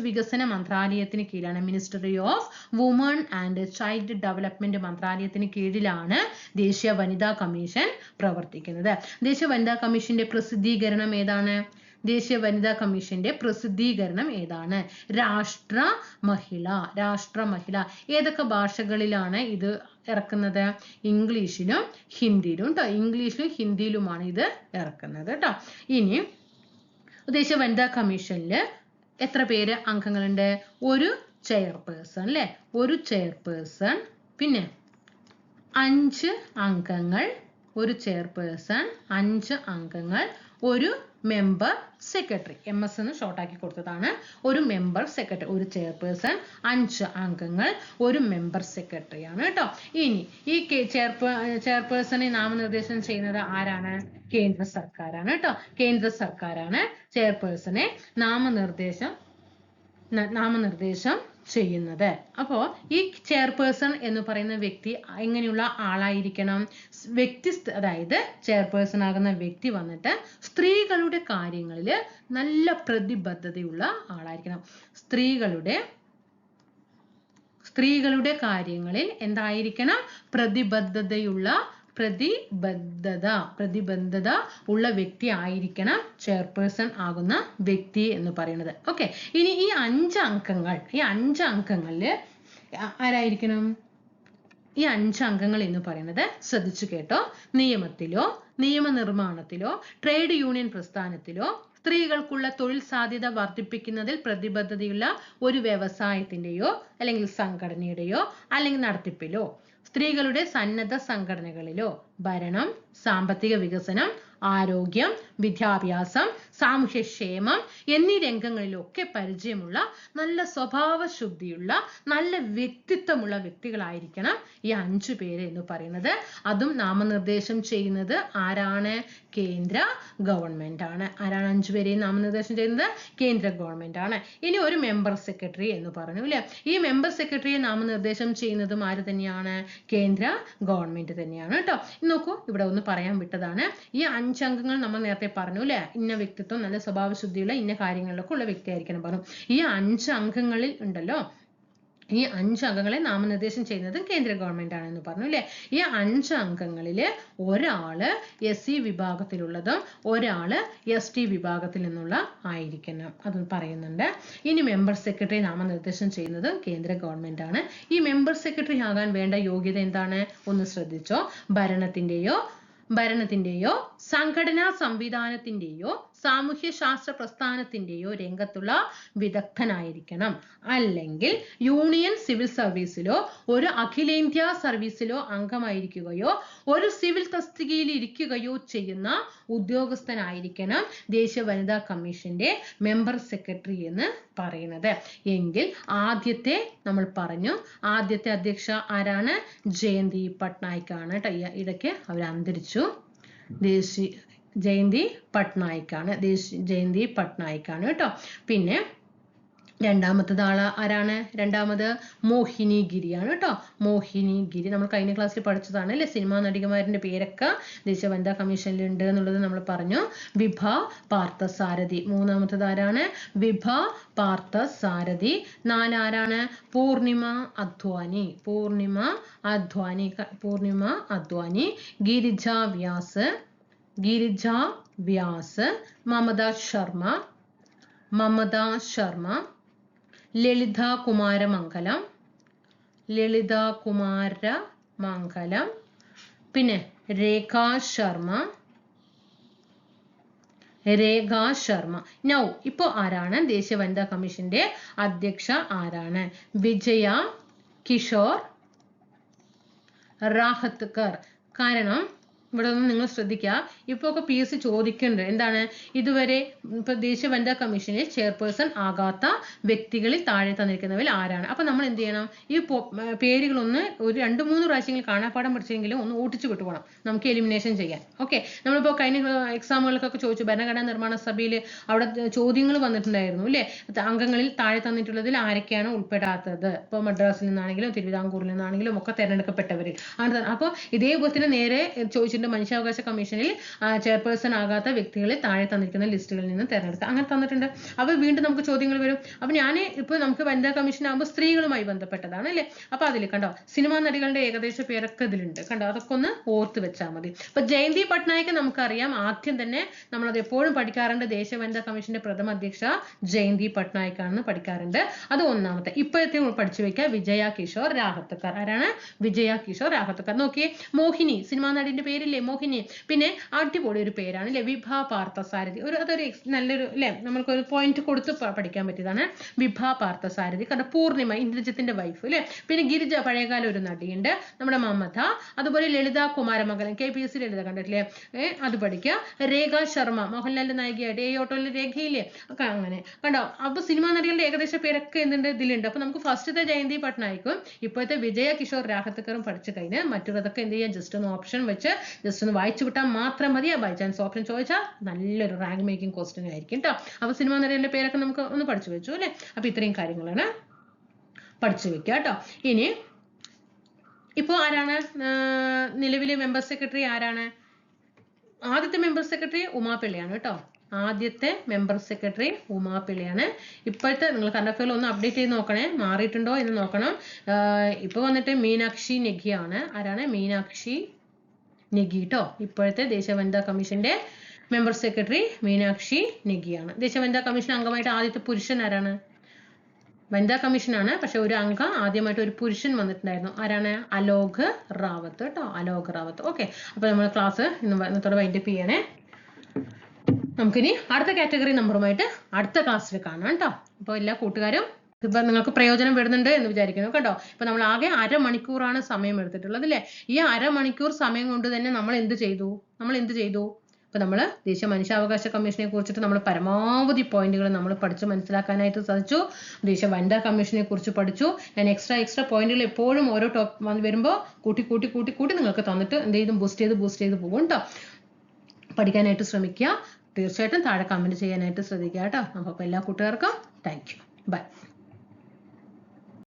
വികസന മന്ത്രാലയത്തിന് കീഴിലാണ്. Ministry of woman and child development മന്ത്രാലയത്തിന് കീഴിലാണ് ദേശീയ വനിതാ കമ്മീഷൻ പ്രവർത്തിക്കുന്നത്. ദേശീയ വനിതാ കമ്മീഷന്റെ പ്രസിദ്ധീകരണം ഏതാണ്? ദേശീയ വനിതാ കമ്മീഷന്റെ പ്രസിദ്ധീകരണം ഏതാണ്? രാഷ്ട്ര മഹിള. ഏതൊക്കെ ഭാഷകളിലാണ് ഇത് ഇറക്കുന്നത്? ഇംഗ്ലീഷിലും ഹിന്ദിയിലും കേട്ടോ. ഇംഗ്ലീഷിലും ഹിന്ദിയിലുമാണ് ഇത് ഇറക്കുന്നത് കേട്ടോ. ഇനി ദേശീയ വനിതാ കമ്മീഷനിൽ എത്ര പേര് അംഗങ്ങളുണ്ട്? ഒരു ചെയർപേഴ്സൺ അല്ലെ? ഒരു ചെയർപേഴ്സൺ, പിന്നെ 5 അംഗങ്ങൾ. ഒരു ചെയർപേഴ്സൺ, 5 അംഗങ്ങൾ, ഒരു മെമ്പർ സെക്രട്ടറി. MS എന്ന് ഷോർട്ടാക്കി കൊടുത്തതാണ്. ഒരു മെമ്പർ സെക്രട്ടറി. ഒരു ചെയർപേഴ്സൺ, 5 അംഗങ്ങൾ, ഒരു മെമ്പർ സെക്രട്ടറി ആണ് കേട്ടോ. ഇനി ഈ ചെയർപേഴ്സണെ നാമനിർദ്ദേശം ചെയ്യുന്നത് ആരാണ്? കേന്ദ്ര സർക്കാരാണ് കേട്ടോ. കേന്ദ്ര സർക്കാരാണ് ചെയർപേഴ്സണെ നാമനിർദ്ദേശം ചെയ്യുന്നത്. അപ്പോ ഈ ചെയർപേഴ്സൺ എന്ന് പറയുന്ന വ്യക്തി എങ്ങനെയുള്ള ആളായിരിക്കണം? അതായത് ചെയർപേഴ്സൺ ആകുന്ന വ്യക്തി വന്നിട്ട് സ്ത്രീകളുടെ കാര്യങ്ങളിൽ നല്ല പ്രതിബദ്ധതയുള്ള ആളായിരിക്കണം. സ്ത്രീകളുടെ കാര്യങ്ങളിൽ എന്തായിരിക്കണം? പ്രതിബദ്ധത ഉള്ള വ്യക്തി ആയിരിക്കണം ചെയർപേഴ്സൺ ആകുന്ന വ്യക്തി എന്ന് പറയുന്നത്. ഓക്കെ. ഇനി ഈ 5 അംഗങ്ങളില് ആരായിരിക്കണം? ഈ 5 അംഗങ്ങൾ എന്ന് പറയുന്നത് ശ്രദ്ധിച്ചു കേട്ടോ. നിയമത്തിലോ നിയമനിർമ്മാണത്തിലോ ട്രേഡ് യൂണിയൻ പ്രസ്ഥാനത്തിലോ സ്ത്രീകൾക്കുള്ള തൊഴിൽ സാധ്യത വർദ്ധിപ്പിക്കുന്നതിൽ പ്രതിബദ്ധതയുള്ള ഒരു വ്യവസായത്തിന്റെയോ അല്ലെങ്കിൽ സംഘടനയുടെയോ അല്ലെങ്കിൽ നടത്തിപ്പിലോ സ്ത്രീകളുടെ സന്നദ്ധ സംഘടനകളിലോ ഭരണം, സാമ്പത്തിക വികസനം, ആരോഗ്യം, വിദ്യാഭ്യാസം, സാമൂഹ്യക്ഷേമം എന്നീ രംഗങ്ങളിലൊക്കെ പരിചയമുള്ള നല്ല സ്വഭാവശുദ്ധിയുള്ള നല്ല വ്യക്തിത്വമുള്ള വ്യക്തികളായിരിക്കണം ഈ 5 പേര് എന്ന് പറയുന്നത്. അതും നാമനിർദ്ദേശം ചെയ്യുന്നത് ആരാണ്? കേന്ദ്ര ഗവൺമെന്റ് ആണ്. ആരാണ് 5 പേരെയും നാമനിർദ്ദേശം ചെയ്യുന്നത്? കേന്ദ്ര ഗവൺമെന്റ് ആണ്. ഇനി ഒരു മെമ്പർ സെക്രട്ടറി എന്ന് പറഞ്ഞു അല്ലെ? ഈ മെമ്പർ സെക്രട്ടറിയെ നാമനിർദ്ദേശം ചെയ്യുന്നതും ആര് തന്നെയാണ്? കേന്ദ്ര ഗവൺമെന്റ് തന്നെയാണ് കേട്ടോ. നോക്കൂ, ഇവിടെ ഒന്ന് പറയാൻ വിട്ടതാണ്. ഈ 5 അംഗങ്ങൾ നമ്മൾ നേരത്തെ പറഞ്ഞു അല്ലെ? ഇന്ന വ്യക്തിത്വം, നല്ല സ്വഭാവശുദ്ധിയുള്ള ഇന്ന കാര്യങ്ങളിലൊക്കെ ഉള്ള വ്യക്തിയായിരിക്കണം പറഞ്ഞു. ഈ 5 അംഗങ്ങളിൽ ഉണ്ടല്ലോ, ഈ 5 അംഗങ്ങളെ നാമനിർദ്ദേശം ചെയ്യുന്നത് കേന്ദ്ര ഗവൺമെന്റ് ആണെന്ന് പറഞ്ഞു അല്ലെ? ഈ 5 അംഗങ്ങളില് ഒരാള് SC വിഭാഗത്തിലുള്ളതും ഒരാള് ST വിഭാഗത്തിൽ നിന്നുള്ള ആയിരിക്കണം. അത് പറയുന്നുണ്ട്. ഇനി മെമ്പർ സെക്രട്ടറി നാമനിർദ്ദേശം ചെയ്യുന്നത് കേന്ദ്ര ഗവൺമെന്റ് ആണ്. ഈ മെമ്പർ സെക്രട്ടറി ആകാൻ വേണ്ട യോഗ്യത എന്താണ്? ഒന്ന് ശ്രദ്ധിച്ചോ. ഭരണത്തിന്റെയോ സംഘടനാ സംവിധാനത്തിന്റെയോ സാമൂഹ്യ ശാസ്ത്ര പ്രസ്ഥാനത്തിന്റെയോ രംഗത്തുള്ള വിദഗ്ധനായിരിക്കണം. അല്ലെങ്കിൽ യൂണിയൻ സിവിൽ സർവീസിലോ ഒരു അഖിലേന്ത്യാ സർവീസിലോ അംഗമായിരിക്കുകയോ ഒരു സിവിൽ തസ്തികയിൽ ഇരിക്കുകയോ ചെയ്യുന്ന ഉദ്യോഗസ്ഥനായിരിക്കണം ദേശീയ വനിതാ കമ്മീഷന്റെ മെമ്പർ സെക്രട്ടറി എന്ന് പറയുന്നത്. എങ്കിൽ ആദ്യത്തെ നമ്മൾ പറഞ്ഞു, ആദ്യത്തെ അധ്യക്ഷ ആരാണ്? ജയന്തി പട്നായിക് ആണ് കേട്ടോ. ഇടയ്ക്ക് അവർ അന്തരിച്ചു. ജയന്തി പട്നായിക് ആണ് കേട്ടോ. പിന്നെ രണ്ടാമത്തത് ആരാണ്? രണ്ടാമത് മോഹിനി ഗിരിയാണ് കേട്ടോ. മോഹിനി ഗിരി നമ്മൾ കഴിഞ്ഞ ക്ലാസ്സിൽ പഠിച്ചതാണ് അല്ലെ? സിനിമാ നടികമാരുടെ പേരൊക്കെ ദേശീയ വനിതാ കമ്മീഷനിൽ ഉണ്ട് എന്നുള്ളത് നമ്മൾ പറഞ്ഞു. വിഭ പാർത്ഥസാരഥി. മൂന്നാമത്തത് ആരാണ്? വിഭ പാർത്ഥസാരഥി. 4 ആരാണ്? പൂർണിമ അദ്വാനി. ഗിരിജ വ്യാസ്. മമത ശർമ്മ. ലളിത കുമാരമംഗലം. പിന്നെ രേഖ ശർമ്മ. നൗ ഇപ്പോ ആരാണ് ദേശീയ വനിതാ കമ്മീഷന്റെ അധ്യക്ഷ? ആരാണ്? വിജയ കിഷോർ റാഹത്കർ. കാരണം ഇവിടെ ഒന്ന് നിങ്ങൾ ശ്രദ്ധിക്കുക. ഇപ്പോൾ ഒക്കെ PSC ചോദിക്കുന്നുണ്ട് എന്താണ് ഇതുവരെ ഇപ്പൊ ദേശീയ വനിതാ കമ്മീഷനിൽ ചെയർപേഴ്സൺ ആകാത്ത വ്യക്തികളിൽ താഴെ തന്നിരിക്കുന്നവരിൽ ആരാണ്. അപ്പൊ നമ്മൾ എന്ത് ചെയ്യണം, ഈ പേരുകളൊന്ന് ഒരു 2-3 പ്രാവശ്യങ്ങൾ കാണാപ്പാഠം പഠിച്ചെങ്കിലും ഒന്ന് ഓട്ടിച്ചു വിട്ടുപോകണം നമുക്ക് എലിമിനേഷൻ ചെയ്യാൻ. ഓക്കെ, നമ്മളിപ്പോൾ കഴിഞ്ഞ എക്സാമുകൾക്കൊക്കെ ചോദിച്ചു, ഭരണഘടനാ നിർമ്മാണ സഭയിൽ അവിടെ ചോദ്യങ്ങൾ വന്നിട്ടുണ്ടായിരുന്നു അല്ലേ, അംഗങ്ങളിൽ താഴെ തന്നിട്ടുള്ളതിൽ ആരൊക്കെയാണ് ഉൾപ്പെടാത്തത്. ഇപ്പോൾ മദ്രാസിൽ നിന്നാണെങ്കിലും തിരുവിതാംകൂറിൽ നിന്നാണെങ്കിലും ഒക്കെ തിരഞ്ഞെടുക്കപ്പെട്ടവർ. അപ്പോൾ ഇതേപോലെ തന്നെ നേരെ ചോദിച്ചിട്ടുണ്ട് മനുഷ്യാവകാശ കമ്മീഷനിൽ ചെയർപേഴ്സൺ ആകാത്ത വ്യക്തികളെ താഴെ തന്നിരിക്കുന്ന ലിസ്റ്റുകളിൽ നിന്ന് തിരഞ്ഞെടുക്കുക, അങ്ങനെ തന്നിട്ടുണ്ട്. അപ്പോൾ വീണ്ടും നമുക്ക് ചോദ്യങ്ങൾ വരും. അപ്പോൾ ഞാൻ ഇപ്പോൾ നമുക്ക് വനിതാ കമ്മീഷൻ ആകുമ്പോൾ സ്ത്രീകളുമായി ബന്ധപ്പെട്ടതാണ് അല്ലേ. അപ്പോൾ അതിൽ കണ്ടോ സിനിമാ നടികളുടെ ഏകദേശ പേരൊക്കെ ഇതിലുണ്ട് കണ്ടോ, അതൊക്കെ ഒന്ന് ഓർത്ത് വെച്ചാൽ മതി. അപ്പോൾ ജയന്തി പട്നായിക്ക് നമുക്കറിയാം, ആദ്യം തന്നെ നമ്മളത് എപ്പോഴും പഠിക്കാറുണ്ട്, ദേശീയ വനിതാ കമ്മീഷന്റെ പ്രഥമ അധ്യക്ഷ ജയന്തി പട്നായിക് ആണെന്ന് പഠിക്കാറുണ്ട്. അത് ഒന്നാമത്തെ. ഇപ്പോഴത്തെ പഠിച്ചു വെക്കുക വിജയ കിഷോർ രാഹത്തക്കർ. ആരാണ്? വിജയ കിഷോർ രാഹത്തക്കർ. നോക്കിയേ, മോഹിനി സിനിമാ നടിന്റെ പേരില്ലേ മോഹിനി. പിന്നെ അടിപൊളി ഒരു പേരാണ് അല്ലെ, വിഭ പാർത്ഥസാരഥി. അതൊരു നല്ലൊരു അല്ലെ, നമ്മൾക്കൊരു പോയിന്റ് കൊടുത്ത് പഠിക്കാൻ പറ്റിയതാണ് വിഭ പാർത്ഥസാരഥി. കാരണം പൂർണിമ ഇന്ദ്രജിത്തിന്റെ വൈഫ് അല്ലെ. പിന്നെ ഗിരിജ പഴയകാല ഒരു നടിയുണ്ട്, നമ്മുടെ മമത. അതുപോലെ ലളിത കുമാരമംഗലം KPSC ലളിത കണ്ടിട്ടില്ലേ, അത് പഠിക്കുക. രേഖ ശർമ്മ മോഹൻലാലിന്റെ നായികയായിട്ട് ഓട്ടോയിലെ രേഖയില്ലേ ഒക്കെ അങ്ങനെ കണ്ടോ. അപ്പൊ സിനിമാ നടികളുടെ ഏകദേശ പേരൊക്കെ എന്തുണ്ട് ഇതിലുണ്ട്. അപ്പൊ നമുക്ക് ഫസ്റ്റത്തെ ജയന്തി പട്നായിക്കും ഇപ്പോഴത്തെ വിജയ കിഷോർ രാഹത്തക്കറും പഠിച്ചു കഴിഞ്ഞാൽ മറ്റുള്ളതൊക്കെ എന്ത് ചെയ്യാം, ജസ്റ്റ് ഒന്ന് ഓപ്ഷൻ വെച്ച് ജസ്റ്റ് ഒന്ന് വായിച്ചു വിട്ടാൽ മാത്രം മതി. ബൈ ചാൻസ് ഓപ്ഷൻ ചോദിച്ചാൽ നല്ലൊരു റാങ്ക് മേക്കിംഗ് ക്വസ്റ്റ്യൻ ആയിരിക്കും കേട്ടോ. അപ്പൊ സിനിമാ നടികളുടെ പേരൊക്കെ നമുക്ക് ഒന്ന് പഠിച്ചു വെച്ചു അല്ലെ. അപ്പൊ ഇത്രയും കാര്യങ്ങളാണ് പഠിച്ചു വെക്കുക കേട്ടോ. ഇനി ഇപ്പോ ആരാണ് നിലവിലെ മെമ്പർ സെക്രട്ടറി? ആരാണ്? ആദ്യത്തെ മെമ്പർ സെക്രട്ടറി ഉമാപിള്ളയാണ് കേട്ടോ. ആദ്യത്തെ മെമ്പർ സെക്രട്ടറി ഉമാപിള്ളയാണ്. ഇപ്പോഴത്തെ നിങ്ങൾ കറണ്ട് അഫയർ ഒന്ന് അപ്ഡേറ്റ് ചെയ്ത് നോക്കണേ, മാറിയിട്ടുണ്ടോ എന്ന് നോക്കണം. ഇപ്പൊ വന്നിട്ട് മീനാക്ഷി നെഗിയാണ്. ആരാണ്? മീനാക്ഷി നെഗി ട്ടോ. ഇപ്പോഴത്തെ ദേശീയ വനിതാ കമ്മീഷന്റെ മെമ്പർ സെക്രട്ടറി മീനാക്ഷി നെഗിയാണ്. ദേശീയ വനിതാ കമ്മീഷൻ അംഗമായിട്ട് ആദ്യത്തെ പുരുഷൻ ആരാണ്? വനിതാ കമ്മീഷനാണ്, പക്ഷെ ഒരു അംഗം ആദ്യമായിട്ട് ഒരു പുരുഷൻ വന്നിട്ടുണ്ടായിരുന്നു. ആരാണ്? അലോക് റാവത്ത് കേട്ടോ, അലോക് റാവത്ത്. ഓക്കെ, അപ്പൊ നമ്മൾ ക്ലാസ് ഇന്നത്തോടെ വൈൻഡപ്പ് ചെയ്യണേ. നമുക്കിനി അടുത്ത കാറ്റഗറി നമ്പറുമായിട്ട് അടുത്ത ക്ലാസ്സിൽ കാണാം കേട്ടോ. അപ്പോൾ എല്ലാ കൂട്ടുകാരും ഇപ്പൊ നിങ്ങൾക്ക് പ്രയോജനം വരുന്നുണ്ട് എന്ന് വിചാരിക്കുന്നു കേട്ടോ. ഇപ്പൊ നമ്മൾ ആകെ 1/2 മണിക്കൂറാണ് സമയം എടുത്തിട്ടുള്ളത് അല്ലേ. ഈ 1/2 മണിക്കൂർ സമയം കൊണ്ട് തന്നെ നമ്മൾ എന്ത് ചെയ്തു? ഇപ്പൊ നമ്മൾ ദേശീയ മനുഷ്യാവകാശ കമ്മീഷനെ കുറിച്ചിട്ട് നമ്മൾ പരമാവധി പോയിന്റുകൾ നമ്മൾ പഠിച്ച് മനസ്സിലാക്കാനായിട്ട് സാധിച്ചു. ദേശീയ വനിതാ കമ്മീഷനെ കുറിച്ച് പഠിച്ചു. ഞാൻ എക്സ്ട്രാ പോയിന്റുകൾ എപ്പോഴും ഓരോ ടോപ്പ് വരുമ്പോൾ കൂട്ടി നിങ്ങൾക്ക് തന്നിട്ട് എന്ത് ചെയ്തും ബൂസ്റ്റ് ചെയ്ത് പോകും കേട്ടോ. പഠിക്കാനായിട്ട് ശ്രമിക്കുക. തീർച്ചയായിട്ടും താഴെ കമന്റ് ചെയ്യാനായിട്ട് ശ്രദ്ധിക്കുക കേട്ടോ. അപ്പോൾ എല്ലാ കൂട്ടുകാർക്കും താങ്ക് യു. ബൈ.